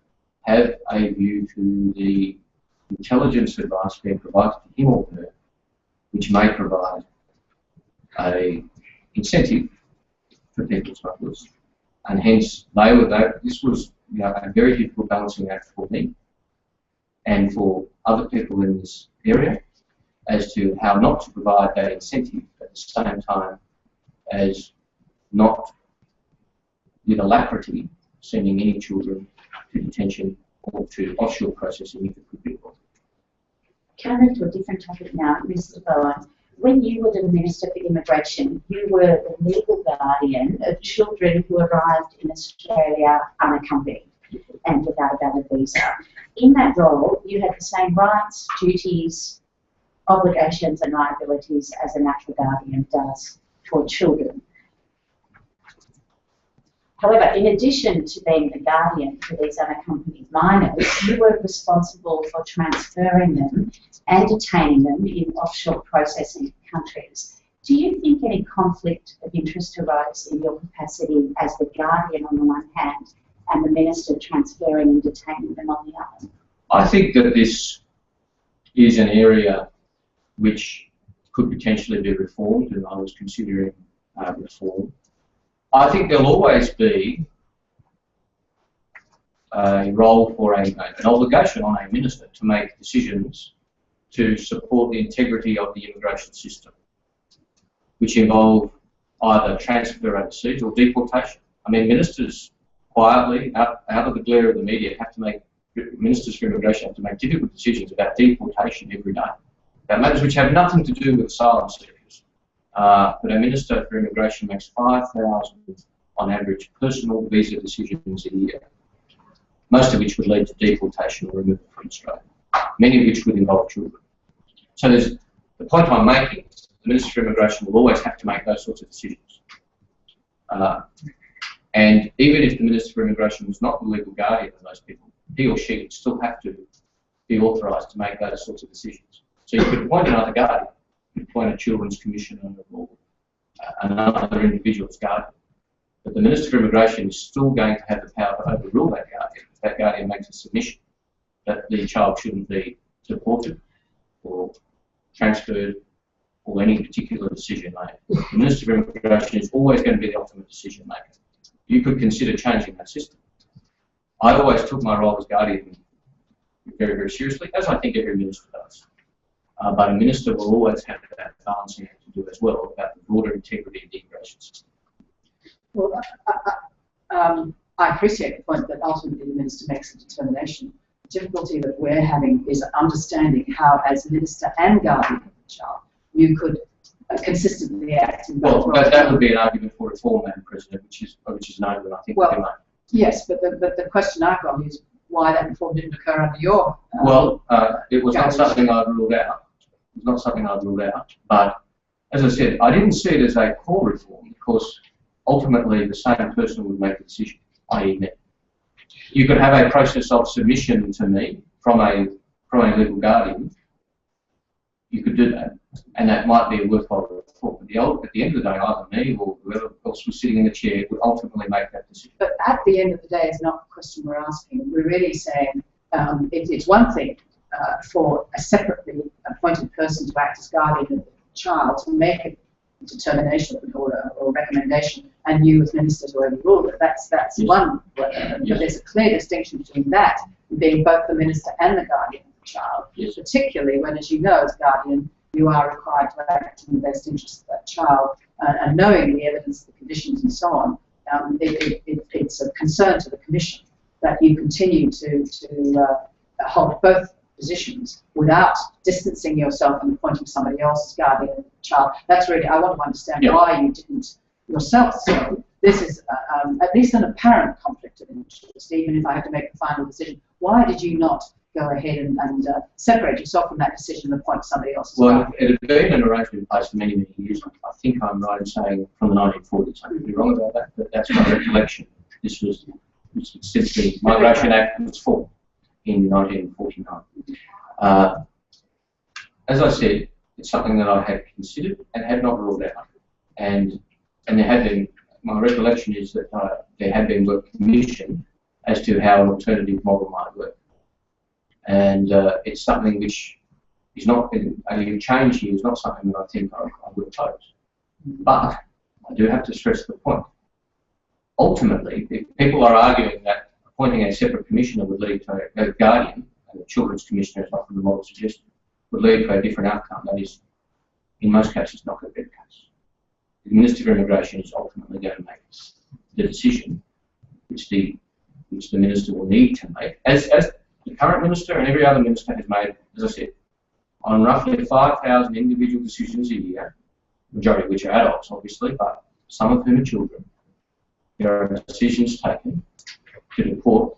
Speaker 4: have a view to the intelligence advice being provided to him or her, which may provide an incentive for people smugglers. And hence, this was a very difficult balancing act for me and for other people in this area as to how not to provide that incentive at the same time as not with alacrity sending any children to detention or to offshore processing if it could be avoided.
Speaker 3: Can I move to a different topic now, Mr. Bowen? When you were the Minister for Immigration, you were the legal guardian of children who arrived in Australia unaccompanied and without a valid visa. In that role, you had the same rights, duties, obligations and liabilities as a natural guardian does for children. However, in addition to being the guardian for these unaccompanied minors, you were responsible for transferring them and detaining them in offshore processing countries. Do you think any conflict of interest arose in your capacity as the guardian on the one hand and the minister transferring and detaining them on the other?
Speaker 4: I think that this is an area which could potentially be reformed, and I was considering reform. I think there'll always be a role for an obligation on a minister to make decisions to support the integrity of the immigration system, which involve either transfer overseas or deportation. I mean, ministers quietly, out of the glare of the media, ministers for immigration have to make difficult decisions about deportation every day, about matters which have nothing to do with asylum seekers. But a Minister for Immigration makes 5,000, on average, personal visa decisions a year, most of which would lead to deportation or removal from Australia, many of which would involve children. So the point I'm making is the Minister for Immigration will always have to make those sorts of decisions. And even if the Minister for Immigration was not the legal guardian of those people, he or she would still have to be authorised to make those sorts of decisions. So you could appoint another guardian, you could appoint a children's commissioner or another individual's guardian. But the Minister for Immigration is still going to have the power to overrule that guardian if that guardian makes a submission that the child shouldn't be deported or transferred or any particular decision made. The Minister for Immigration is always going to be the ultimate decision maker. You could consider changing that system. I always took my role as guardian very, very seriously, as I think every minister does. But a minister will always have that balancing act to do as well about the broader integrity of the immigration system.
Speaker 1: Well, I appreciate the point that ultimately the minister makes a determination. The difficulty that we're having is understanding how, as minister and guardian of the child, you could consistently act in both roles.
Speaker 4: That would be an argument for reform, Madam President, which is known, and I think we can make.
Speaker 1: Yes, but the question I've got is why that reform didn't occur under your...
Speaker 4: it was not something I'd ruled out. It was not something I'd ruled out. But as I said, I didn't see it as a core reform because ultimately the same person would make the decision, i.e. me. You could have a process of submission to me from a legal guardian. You could do that, and that might be a worthwhile reform. But at the end of the day, either me or whoever else was sitting in the chair would ultimately make that decision.
Speaker 1: But at the end of the day, it's not the question we're asking. We're really saying it's one thing for a separately appointed person to act as guardian of the child to make a determination or recommendation, and you as minister to overrule it. That's yes. One. But there's a clear distinction between that being both the minister and the guardian of the child, yes. Particularly when, as you know, as guardian, you are required to act in the best interest of that child, and knowing the evidence, the conditions, and so on. It's a concern to the Commission that you continue to hold both positions without distancing yourself and appointing somebody else as guardian of the child. That's really, I want to understand why you didn't yourself. So this is at least an apparent conflict of interest, even if I have to make the final decision. Why did you not go ahead and separate yourself from that decision and appoint somebody else as
Speaker 4: well? It had been an arrangement in place for many, many years. I think I'm right in saying from the 1940s. I could be wrong about that, but that's my recollection. This was since the Immigration Act was formed in 1949. As I said, it's something that I had considered and had not ruled out. And there had been, my recollection is that there had been work commissioned as to how an alternative model might work. And it's something which is not, a change here is not something that I think I would oppose. But I do have to stress the point. Ultimately, if people are arguing that appointing a separate commissioner would lead to a guardian, and the children's commissioner is often the model suggested, would lead to a different outcome. That is, in most cases, not going to be the case. The Minister for Immigration is ultimately going to make the decision, which the Minister will need to make, as the current Minister and every other Minister has made, as I said, on roughly 5,000 individual decisions a year, majority of which are adults, obviously, but some of whom are children. There are decisions taken to deport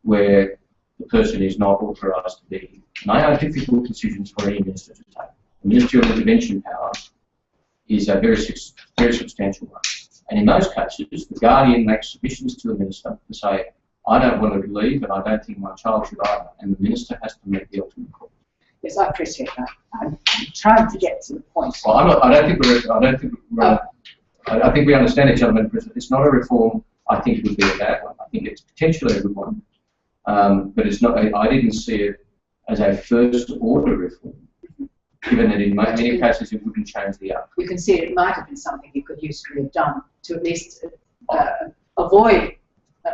Speaker 4: where the person is not authorised to be. And they are difficult decisions for any minister to take. The ministerial intervention power is a very substantial one. And in those cases, the guardian makes submissions to the minister to say, I don't want to leave and I don't think my child should either. And the minister has to make the ultimate call.
Speaker 1: Yes, I appreciate that. I'm trying to get to the point.
Speaker 4: Well, I think we understand each other, Madam President. It's not a reform I think it would be a bad one. I think it's potentially a good one. But it's not. I didn't see it as a first order reform, given that in many cases it wouldn't change the outcome.
Speaker 1: You can see it might have been something you could usefully have done to at least avoid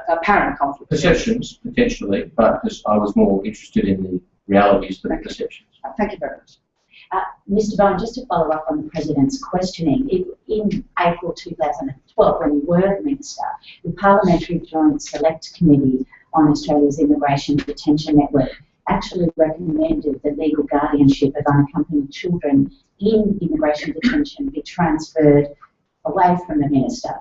Speaker 1: apparent conflict.
Speaker 4: Perceptions, potentially, but I was more interested in the realities than the perceptions.
Speaker 1: Thank you very much.
Speaker 3: Mr. Bowen, just to follow up on the President's questioning, in April 2012, when you were the Minister, the Parliamentary Joint Select Committee on Australia's Immigration and Detention Network actually recommended that legal guardianship of unaccompanied children in immigration detention be transferred away from the Minister.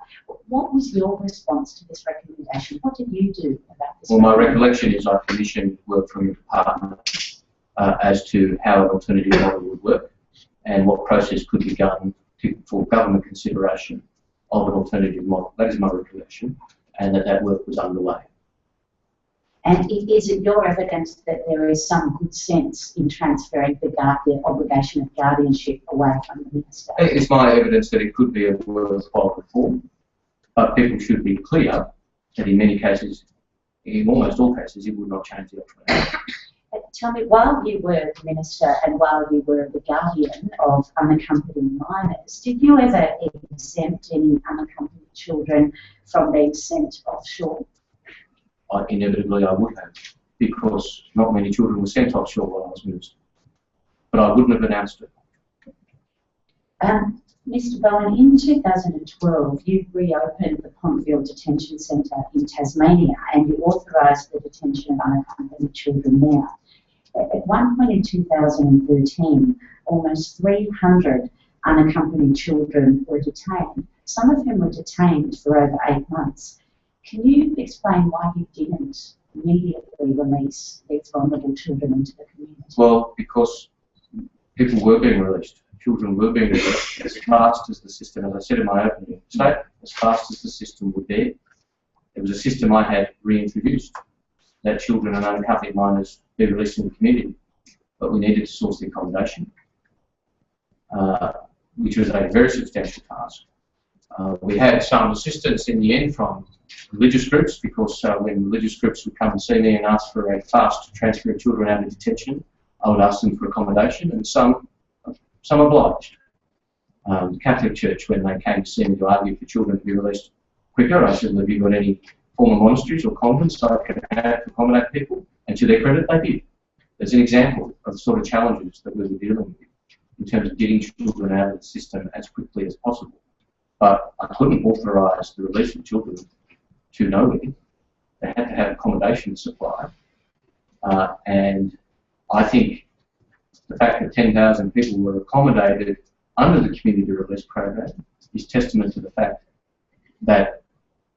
Speaker 3: What was your response to this recommendation? What did you do about this?
Speaker 4: Well, my recollection is I commissioned work from the Department as to how an alternative model would work and what process could be done for government consideration of an alternative model. That is my recollection, and that work was underway.
Speaker 3: And is it your evidence that there is some good sense in transferring the obligation of guardianship away from the Minister?
Speaker 4: It's my evidence that it could be a worthwhile reform, but people should be clear that in many cases, in almost all cases, it would not change the outcome.
Speaker 3: Tell me, while you were Minister and while you were the guardian of unaccompanied minors, did you ever exempt any unaccompanied children from being sent offshore?
Speaker 4: Inevitably I would have, because not many children were sent offshore while I was Minister. But I wouldn't have announced it.
Speaker 3: Mr. Bowen, in 2012 you reopened the Pontville Detention Centre in Tasmania and you authorised the detention of unaccompanied children there. At one point in 2013, almost 300 unaccompanied children were detained, some of whom were detained for over 8 months. Can you explain why you didn't immediately release these vulnerable children into the community?
Speaker 4: Well, because people were being released. Children were being released as fast as the system, as I said in my opening statement, as fast as the system would dare. It was a system I had reintroduced, that children and unaccompanied minors be released in the community. But we needed to source the accommodation, which was a very substantial task. We had some assistance in the end from religious groups, because when religious groups would come and see me and ask for a fast transfer of children out of detention, I would ask them for accommodation, and some obliged. The Catholic Church, when they came to see me to argue for children to be released quicker, I said, have you got any former monasteries or convents I can have to accommodate people? And to their credit, they did. There's an example of the sort of challenges that we were dealing with in terms of getting children out of the system as quickly as possible. But I couldn't authorise the release of children to nowhere. They had to have accommodation supply. And I think the fact that 10,000 people were accommodated under the community release program is testament to the fact that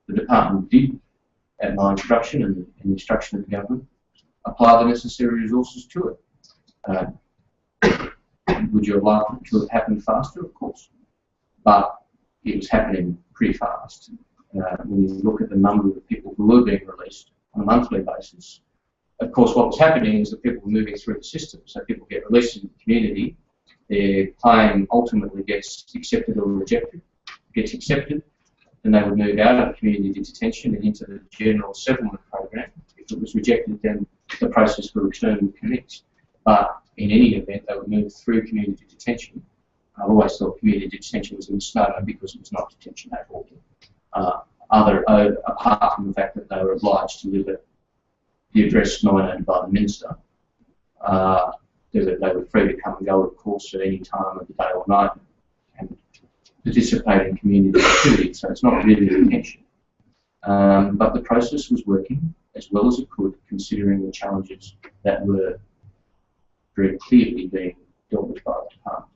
Speaker 4: the department did, at my instruction and the instruction of the government, apply the necessary resources to it. Would you have liked it to have happened faster? Of course. But it was happening pretty fast. When you look at the number of people who were being released on a monthly basis, of course what was happening is that people were moving through the system. So people get released into the community, their claim ultimately gets accepted or rejected, gets accepted, then they would move out of community detention and into the general settlement program. If it was rejected, then the process for return would commence. But in any event, they would move through community detention. I've always thought community detention was a misnomer because it was not detention at all. Apart from the fact that they were obliged to live at the address nominated by the minister, they were free to come and go, of course, at any time of the day or night and participate in community activities. So it's not really detention. But the process was working as well as it could, considering the challenges that were very clearly being dealt with by the department.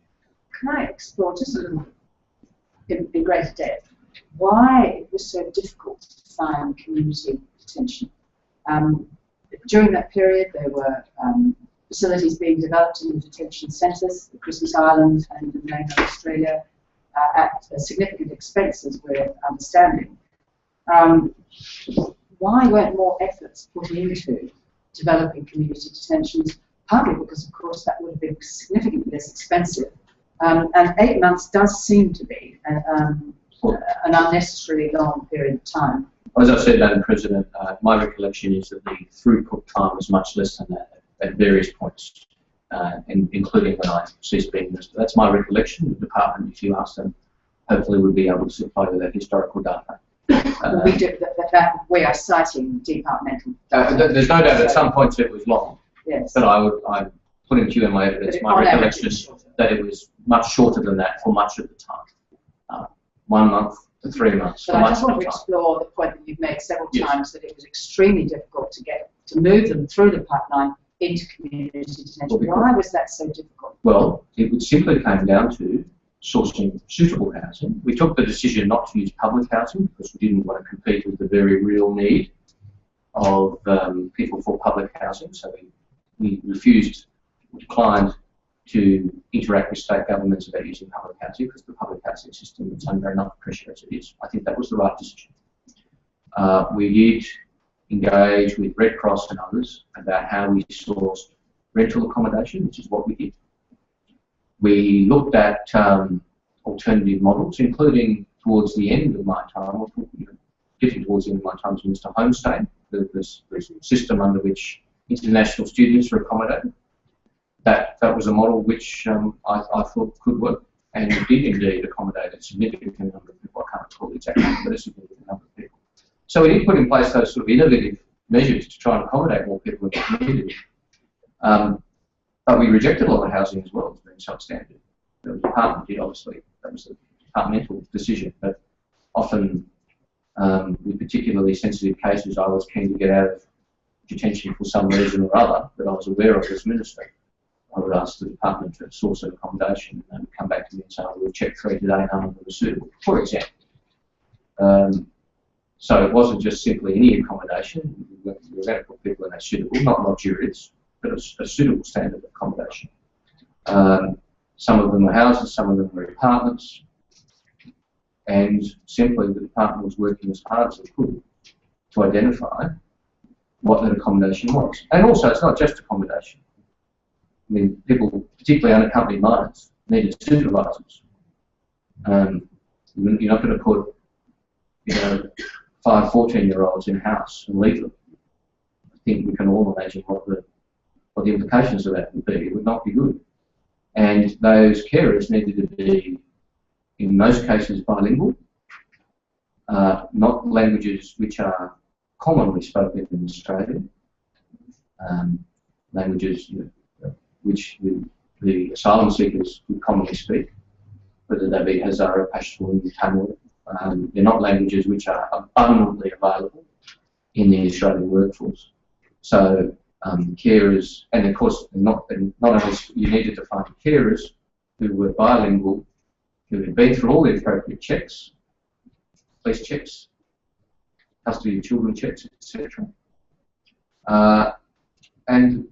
Speaker 1: Can I explore just a little in greater depth why it was so difficult to find community detention? During that period, there were facilities being developed in the detention centres, the Christmas Island and in mainland Australia, at significant expenses, we're understanding. Why weren't more efforts put into developing community detentions? Partly because, of course, that would have been significantly less expensive. And 8 months does seem to be an unnecessarily long period of time.
Speaker 4: As I said, Madam President, my recollection is that the throughput time was much less than that at various points, including when I ceased being minister. That's my recollection. The department, if you ask them, hopefully would be able to supply you that historical data.
Speaker 1: We are citing departmental.
Speaker 4: There's no doubt at some points it was long.
Speaker 1: Yes.
Speaker 4: But I'm putting to you in my evidence my recollection that it was much shorter than that for much of the time. 1 month to 3 months.
Speaker 1: So I just want to explore the point that you've made several times, that it was extremely difficult to move them through the pipeline into community detention. Why was that so difficult?
Speaker 4: Well, it simply came down to sourcing suitable housing. We took the decision not to use public housing because we didn't want to compete with the very real need of people for public housing. So we declined to interact with state governments about using public housing because the public housing system is under enough pressure as it is. I think that was the right decision. We did engage with Red Cross and others about how we sourced rental accommodation, which is what we did. We looked at alternative models, including towards the end of my time, getting towards the end of my time as Minister Homestay, the system under which international students were accommodated. That was a model which I thought could work, and it did indeed accommodate a significant number of people. I can't recall the exact number, but a significant number of people. So we did put in place those sort of innovative measures to try and accommodate more people in the community. But we rejected a lot of housing as well as being substandard. The department did, obviously. That was a departmental decision. But often, with particularly sensitive cases, I was keen to get out of detention for some reason or other that I was aware of as minister. I would ask the department to source an accommodation and come back to me and say, we've checked 3 today, none of them are suitable, for example. So it wasn't just simply any accommodation. We were going to put people in a suitable, not luxurious, but a suitable standard of accommodation. Some of them were houses, some of them were apartments, and simply the department was working as hard as it could to identify what that accommodation was. And also, it's not just accommodation. I mean, people, particularly unaccompanied minors, needed supervisors. You're not going to put, 5 14-year-olds in a house and leave them. I think we can all imagine what the implications of that would be. It would not be good. And those carers needed to be, in most cases, bilingual, not languages which are commonly spoken in Australia, languages which the asylum seekers would commonly speak, whether they be Hazara, Pashtun, Tamil. They're not languages which are abundantly available in the Australian workforce. So carers, and of course, not only you needed to find carers who were bilingual, who had been through all the appropriate checks, police checks, custody of children checks, etc. And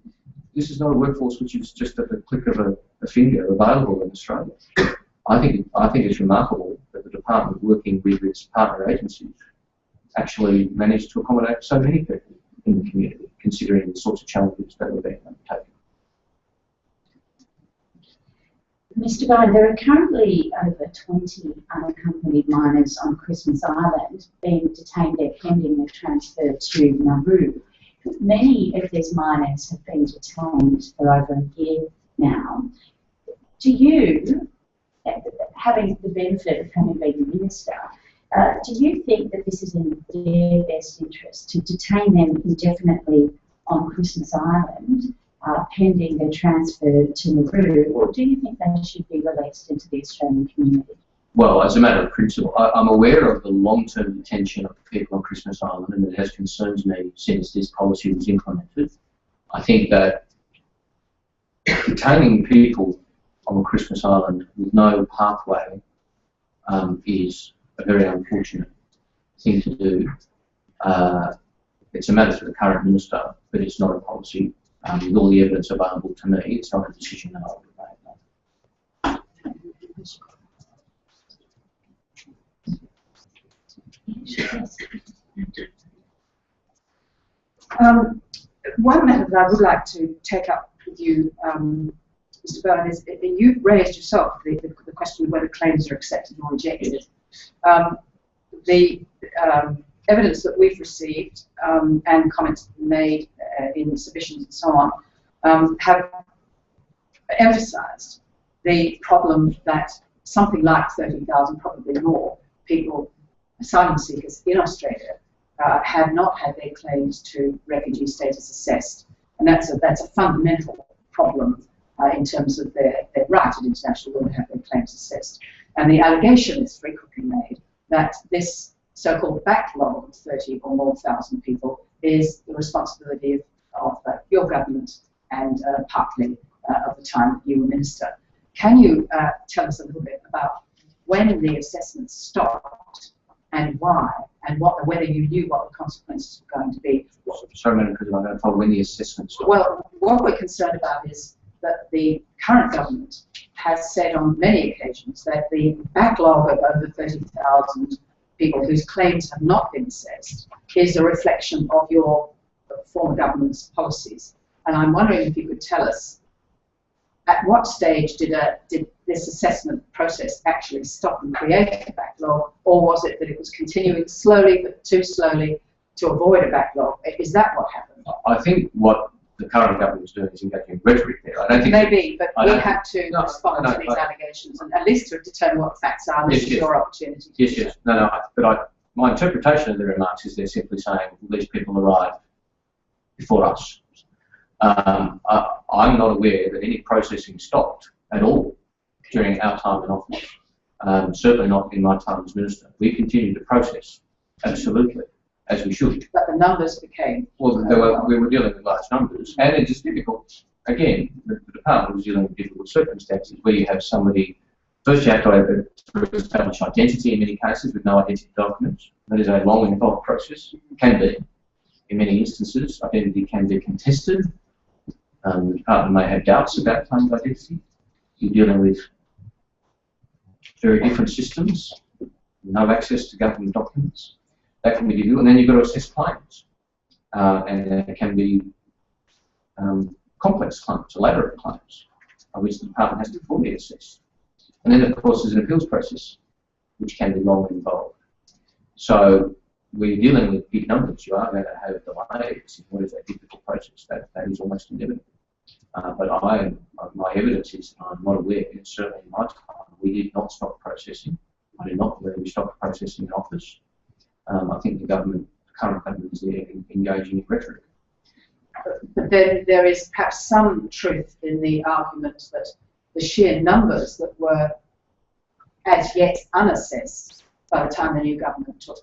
Speaker 4: this is not a workforce which is just at the click of a finger available in Australia. I think it's remarkable that the department, working with its partner agencies, actually managed to accommodate so many people in the community, considering the sorts of challenges that were being undertaken.
Speaker 3: Mr. Bowen, there are currently over 20 unaccompanied minors on Christmas Island being detained there pending their transfer to Nauru. Many of these minors have been detained for over a year now. Do you, having the benefit of having been the minister, do you think that this is in their best interest to detain them indefinitely on Christmas Island pending their transfer to Nauru, or do you think they should be released into the Australian community?
Speaker 4: Well, as a matter of principle, I'm aware of the long-term detention of people on Christmas Island, and it has concerned me since this policy was implemented. I think that detaining people on Christmas Island with no pathway is a very unfortunate thing to do. It's a matter for the current minister, but it's not a policy. With all the evidence available to me, it's not a decision that I would
Speaker 1: make. One matter that I would like to take up with you, Mr. Bowen, is that you've raised yourself the question of whether claims are accepted or rejected. The evidence that we've received and comments made in submissions and so on have emphasised the problem that something like 30,000, probably more, people, asylum seekers in Australia have not had their claims to refugee status assessed, and that's a fundamental problem in terms of their right in international law to have their claims assessed. And the allegation is frequently made that this so-called backlog of 30 or more thousand people is the responsibility of your government and partly of the time you were minister. Can you tell us a little bit about when the assessment stopped and why, and whether you knew what the consequences were going to be?
Speaker 4: Sorry, Madam President, I don't follow when the assessment stopped.
Speaker 1: Well, what we're concerned about is that the current government has said on many occasions that the backlog of over 30,000 people whose claims have not been assessed is a reflection of your former government's policies. And I'm wondering if you could tell us at what stage did this assessment process actually stop and create a backlog, or was it that it was continuing slowly but too slowly to avoid a backlog? Is that what happened?
Speaker 4: I think what the current government is doing is engaging in rhetoric there. I don't think
Speaker 1: maybe, but we have to respond to these allegations and at least to determine what the facts are. This is your opportunity.
Speaker 4: Yes. But my interpretation of the remarks is they're simply saying these people arrived before us. I'm not aware that any processing stopped at all during our time in office. Certainly not in my time as minister. We continued to process, absolutely, as we should.
Speaker 1: But the numbers became...
Speaker 4: Well, we were dealing with large numbers, and it's difficult. Again, the department was dealing with difficult circumstances where you have somebody First, you have to establish identity in many cases with no identity documents. That is a long and involved process. It can be. In many instances, identity can be contested. The department may have doubts about claimed identity. You're dealing with very different systems, no access to government documents. That can be difficult, and then you've got to assess claims. And there can be complex claims, elaborate claims, which the department has to fully assess. And then, of course, there's an appeals process, which can be long and involved. So, when you're dealing with big numbers, you are going to have delays in what is a difficult process. That is almost inevitable. But my evidence is, I'm not aware, certainly in my time, we did not stop processing. I do not believe we stopped processing in office. I think the current government is there engaging in rhetoric.
Speaker 1: But then there is perhaps some truth in the argument that the sheer numbers that were as yet unassessed by the time the new government took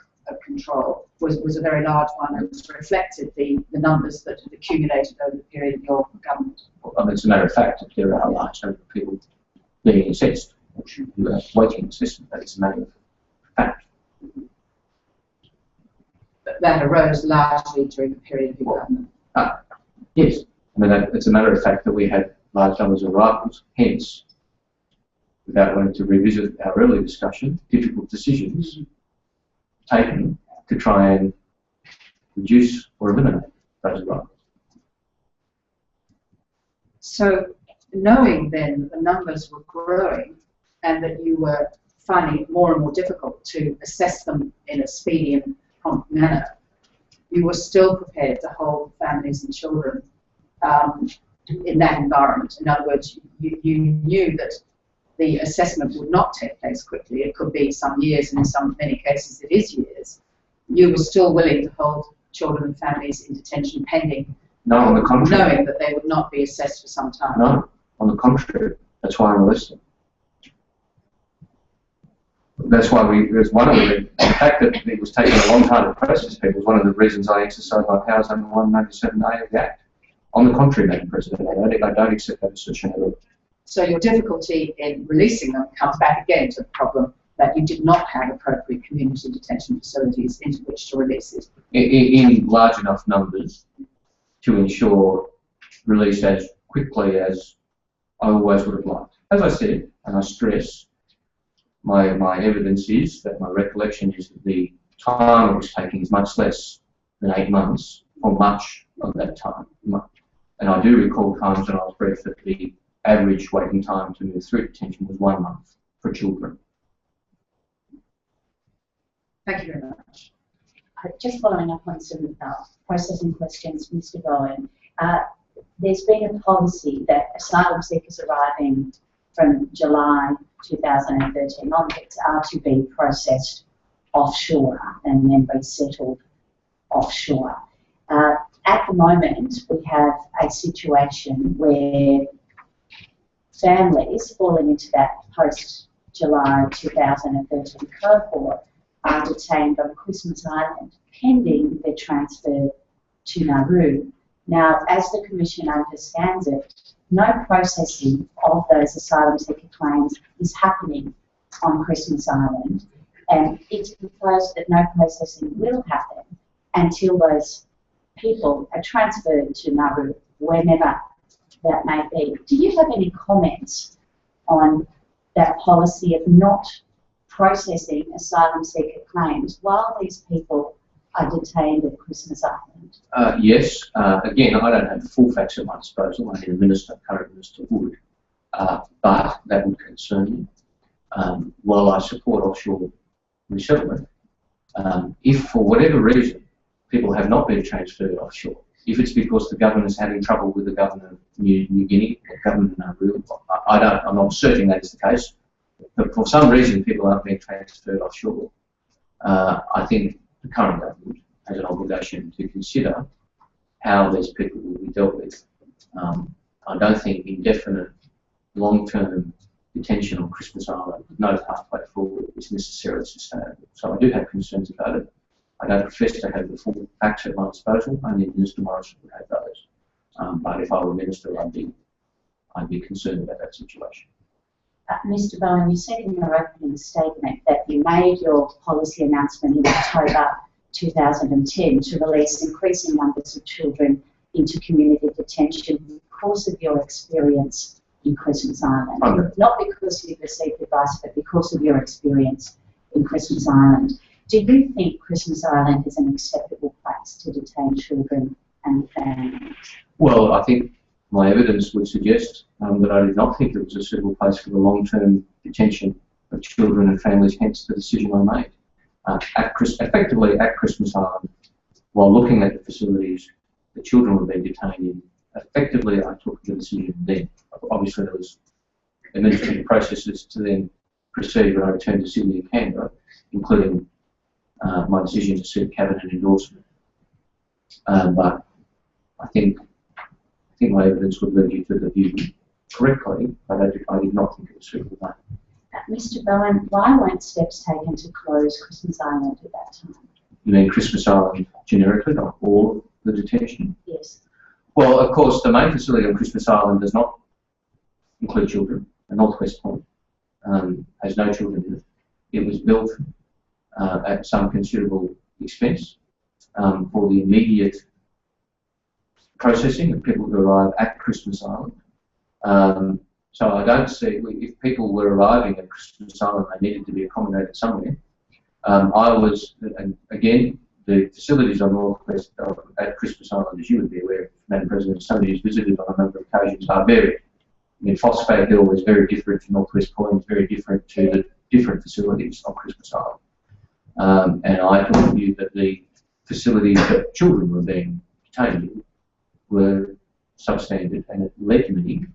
Speaker 1: control was a very large one, and reflected the numbers that had accumulated over the period of your government.
Speaker 4: Well, I mean, it's a matter of fact that there are a large number of people being assessed, which you are waiting assessment, but it's a matter of fact.
Speaker 1: That arose largely during the period of your government.
Speaker 4: Yes, I mean, it's a matter of fact that we had large numbers of arrivals, hence, without wanting to revisit our earlier discussion, difficult decisions taken to try and reduce or eliminate those arrivals.
Speaker 1: So, knowing then that the numbers were growing and that you were finding it more and more difficult to assess them in a speedy and prompt manner, you were still prepared to hold families and children in that environment. In other words, you knew that the assessment would not take place quickly. It could be some years, and in many cases it is years. You were still willing to hold children and families in detention pending,
Speaker 4: No, on the contrary.
Speaker 1: knowing that they would not be assessed for some time.
Speaker 4: No, on the contrary. That's why I'm listening. That's why there's one of the fact that it was taking a long time to process people was one of the reasons I exercised my powers under 197A of the Act. On the contrary, Madam President, I don't accept that assertion at all.
Speaker 1: So your difficulty in releasing them comes back again to the problem that you did not have appropriate community detention facilities into which to release it.
Speaker 4: In large enough numbers to ensure release as quickly as I always would have liked. As I said, and I stress, my evidence is that my recollection is that the time it was taking is much less than 8 months for much of that time. And I do recall times when I was briefed that the average waiting time to move through detention was 1 month for children.
Speaker 1: Thank you very much.
Speaker 3: Just following up on some processing questions, Mr. Bowen. There's been a policy that asylum seekers arriving from July 2013 onwards are to be processed offshore and then resettled offshore. At the moment, we have a situation where families falling into that post-July 2013 cohort are detained on Christmas Island pending their transfer to Nauru. Now, as the Commission understands it, no processing of those asylum seeker claims is happening on Christmas Island, and it's proposed that no processing will happen until those people are transferred to Nauru, whenever that may be. Do you have any comments on that policy of not processing asylum seeker claims while these people are detained at Christmas Island?
Speaker 4: Yes. Again, I don't have the full facts at my disposal. I think the current minister would, but that would concern me. While I support offshore resettlement, if for whatever reason people have not been transferred offshore, if it's because the government is having trouble with the government of New Guinea, or government of Nauru, I'm not asserting that is the case, but for some reason people aren't being transferred offshore, I think the current government has an obligation to consider how these people will be dealt with. I don't think indefinite, long-term detention on Christmas Island with no pathway forward is necessarily sustainable. So I do have concerns about it. I don't profess to have the full facts at my disposal. Only Minister Morrison would have those. But if I were Minister, I'd be concerned about that situation.
Speaker 3: Mr. Bowen, you said in your opening statement that you made your policy announcement in October 2010 to release increasing numbers of children into community detention because of your experience in Christmas Island. Not because you've received advice, but because of your experience in Christmas Island. Do you think Christmas Island is an acceptable place to detain children and families?
Speaker 4: Well, I think my evidence would suggest that I did not think it was a suitable place for the long-term detention of children and families, hence the decision I made. Effectively at Christmas Island, while looking at the facilities the children were being detained in, effectively I took the decision then. Obviously there was administrative processes to then proceed when I returned to Sydney and Canberra, including my decision to seek cabinet endorsement. But I think my evidence would lead you to the view correctly, but I did not think it was suitable.
Speaker 3: Mr. Bowen, why weren't steps taken to close Christmas Island at that time?
Speaker 4: You mean Christmas Island generically, not all of the detention?
Speaker 3: Yes.
Speaker 4: Well, of course, the main facility on Christmas Island does not include children. The Northwest Point has no children in it. It was built at some considerable expense for the immediate processing of people who arrive at Christmas Island. So I don't see, if people were arriving at Christmas Island, they needed to be accommodated somewhere. And again, the facilities on Northwest at Christmas Island, as you would be aware, Madam President, somebody who's visited on a number of occasions, are varied. I mean, Phosphate Hill is very different to Northwest Point, very different to the different facilities on Christmas Island. And I took the view that the facilities that children were being detained in were substandard, and it led me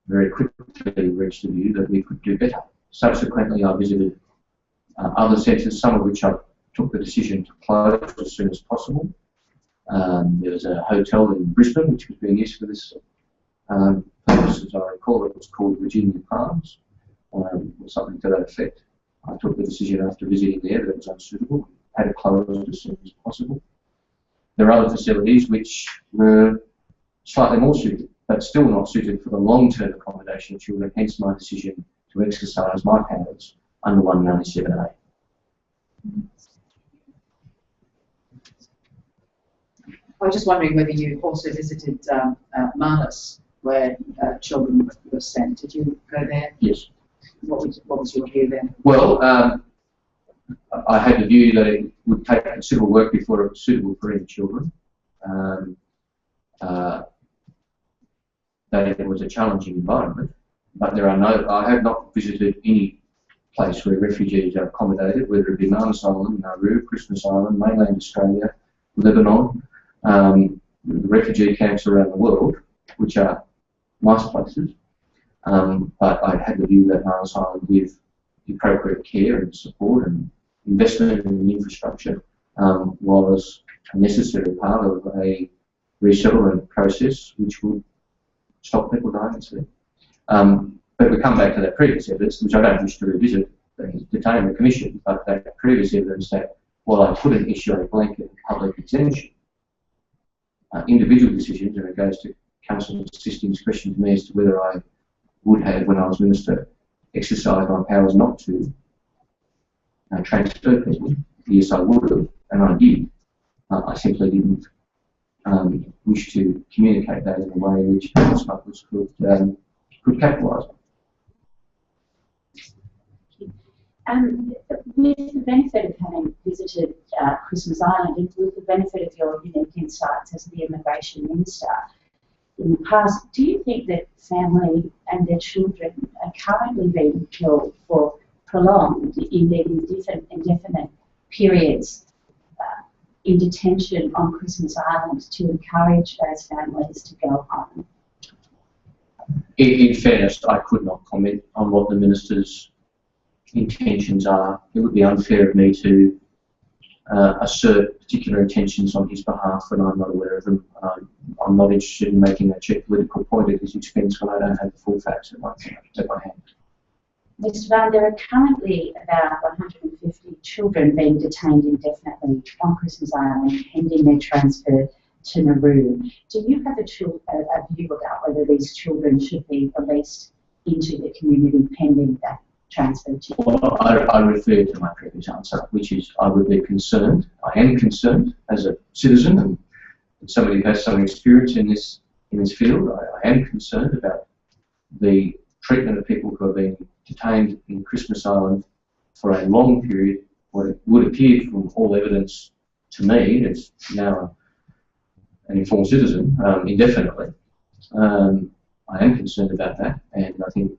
Speaker 4: very quickly reached the view that we could do better. Subsequently, I visited other centres, some of which I took the decision to close as soon as possible. There was a hotel in Brisbane which was being used for this purpose, as I recall. It was called Virginia Palms, or something to that effect. I took the decision after visiting there that it was unsuitable, had it closed as soon as possible. There are other facilities which were slightly more suited, but still not suited for the long-term accommodation of children, hence my decision to exercise my powers under 197A.
Speaker 1: I was just wondering whether you also visited Manus, where children were sent. Did you go there?
Speaker 4: Yes.
Speaker 1: What was your view then?
Speaker 4: Well, I had the view that it would take considerable work before it was suitable for any children. That it was a challenging environment, but I have not visited any place where refugees are accommodated, whether it be Manus Island, Nauru, Christmas Island, mainland Australia, Lebanon, the refugee camps around the world, which are nice places. But I had the view that Manus Island, with the appropriate care and support and investment in infrastructure, was a necessary part of a resettlement process which would stop people dying at sea. But we come back to that previous evidence, which I don't wish to revisit, detain the Commission, but that previous evidence that while I couldn't issue a blanket public exemption, individual decisions, and it goes to Council Assisting's question to me as to whether I would have, when I was Minister, exercised my powers not to transfer people. Yes, I would have, and I did. I simply didn't wish to communicate that in a way which smugglers could capitalise on.
Speaker 3: With the benefit of having visited Christmas Island and with the benefit of your unique insights as the Immigration Minister in the past, do you think that family and their children are currently being held for prolonged, indeed indefinite periods in detention on Christmas Island to encourage those families to go home?
Speaker 4: In fairness, I could not comment on what the Minister's intentions are. It would be unfair of me to assert particular intentions on his behalf when I'm not aware of them. I'm not interested in making a cheap political point at his expense when I don't have the full facts at my hand.
Speaker 3: Mr. Bowen, there are currently about 150 children being detained indefinitely on Christmas Island, pending their transfer to Nauru. Do you have a view about whether these children should be released into the community pending that transfer to you?
Speaker 4: Well, I refer to my previous answer, which is I would be concerned, I am concerned as a citizen and somebody who has some experience in this field. I am concerned about the treatment of people who are being detained in Christmas Island for a long period, what it would appear from all evidence to me, as now an informed citizen, indefinitely. I am concerned about that, and I think,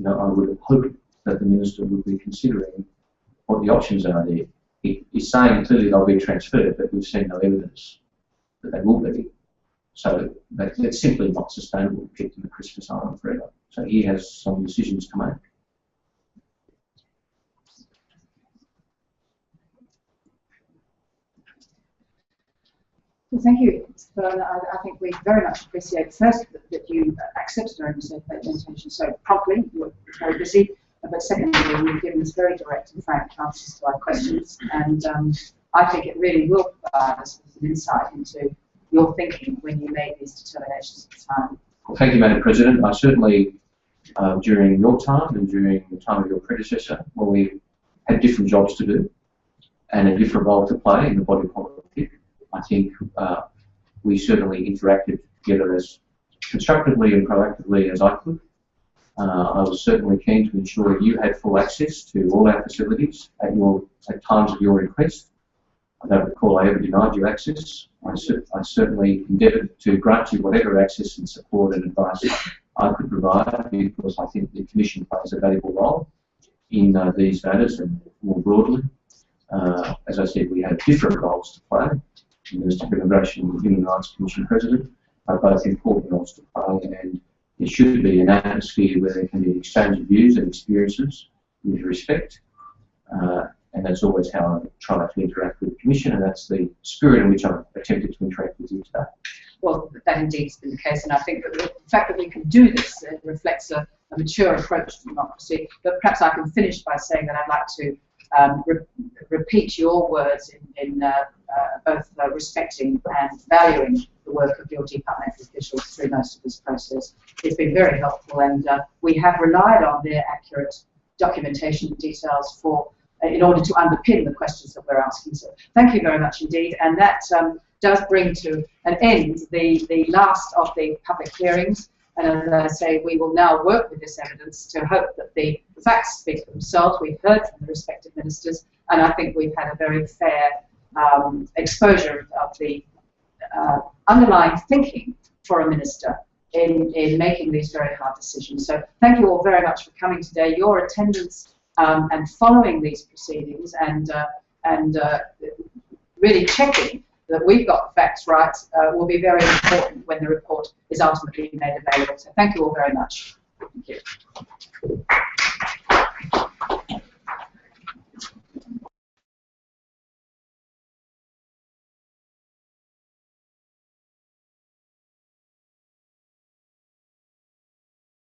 Speaker 4: I would hope that the Minister would be considering what the options are there. He's saying clearly they'll be transferred, but we've seen no evidence that they will be. So that's simply not sustainable to keep them at Christmas Island forever. So he has some decisions to make.
Speaker 1: Well, thank you, Mr. Bowen. I think we very much appreciate first that you accepted our invitation so promptly. You were very busy, but secondly, you've given us very direct and frank answers to our questions, and I think it really will provide us with an insight into your thinking when you made these determinations at the time.
Speaker 4: Well, thank you, Madam President. I certainly, during your time and during the time of your predecessor, when we had different jobs to do and a different role to play in the body politic, I think we certainly interacted together as constructively and proactively as I could. I was certainly keen to ensure you had full access to all our facilities at times of your request. I don't recall I ever denied you access. I certainly endeavoured to grant you whatever access and support and advice I could provide, because I think the Commission plays a valuable role in these matters and more broadly. As I said, we have different roles to play. The Minister for Immigration and Human Rights Commission President are both important roles to play, and there should be an atmosphere where there can be an exchange of views and experiences with respect. And that's always how I try to interact with the Commission, and that's the spirit in which I've attempted to interact with you today.
Speaker 1: Well, that indeed has been the case, and I think that the fact that we can do this reflects a mature approach to democracy. But perhaps I can finish by saying that I'd like to repeat your words in both respecting and valuing the work of your departmental officials through most of this process. It's been very helpful, and we have relied on their accurate documentation details in order to underpin the questions that we're asking. So thank you very much indeed, and that does bring to an end the last of the public hearings. And as I say, we will now work with this evidence to hope that the facts speak for themselves. We've heard from the respective ministers, and I think we've had a very fair exposure of the underlying thinking for a minister in making these very hard decisions. So thank you all very much for coming today. Your attendance and following these proceedings and really checking that we've got the facts right will be very important when the report is ultimately made available. So thank you all very much. Thank you.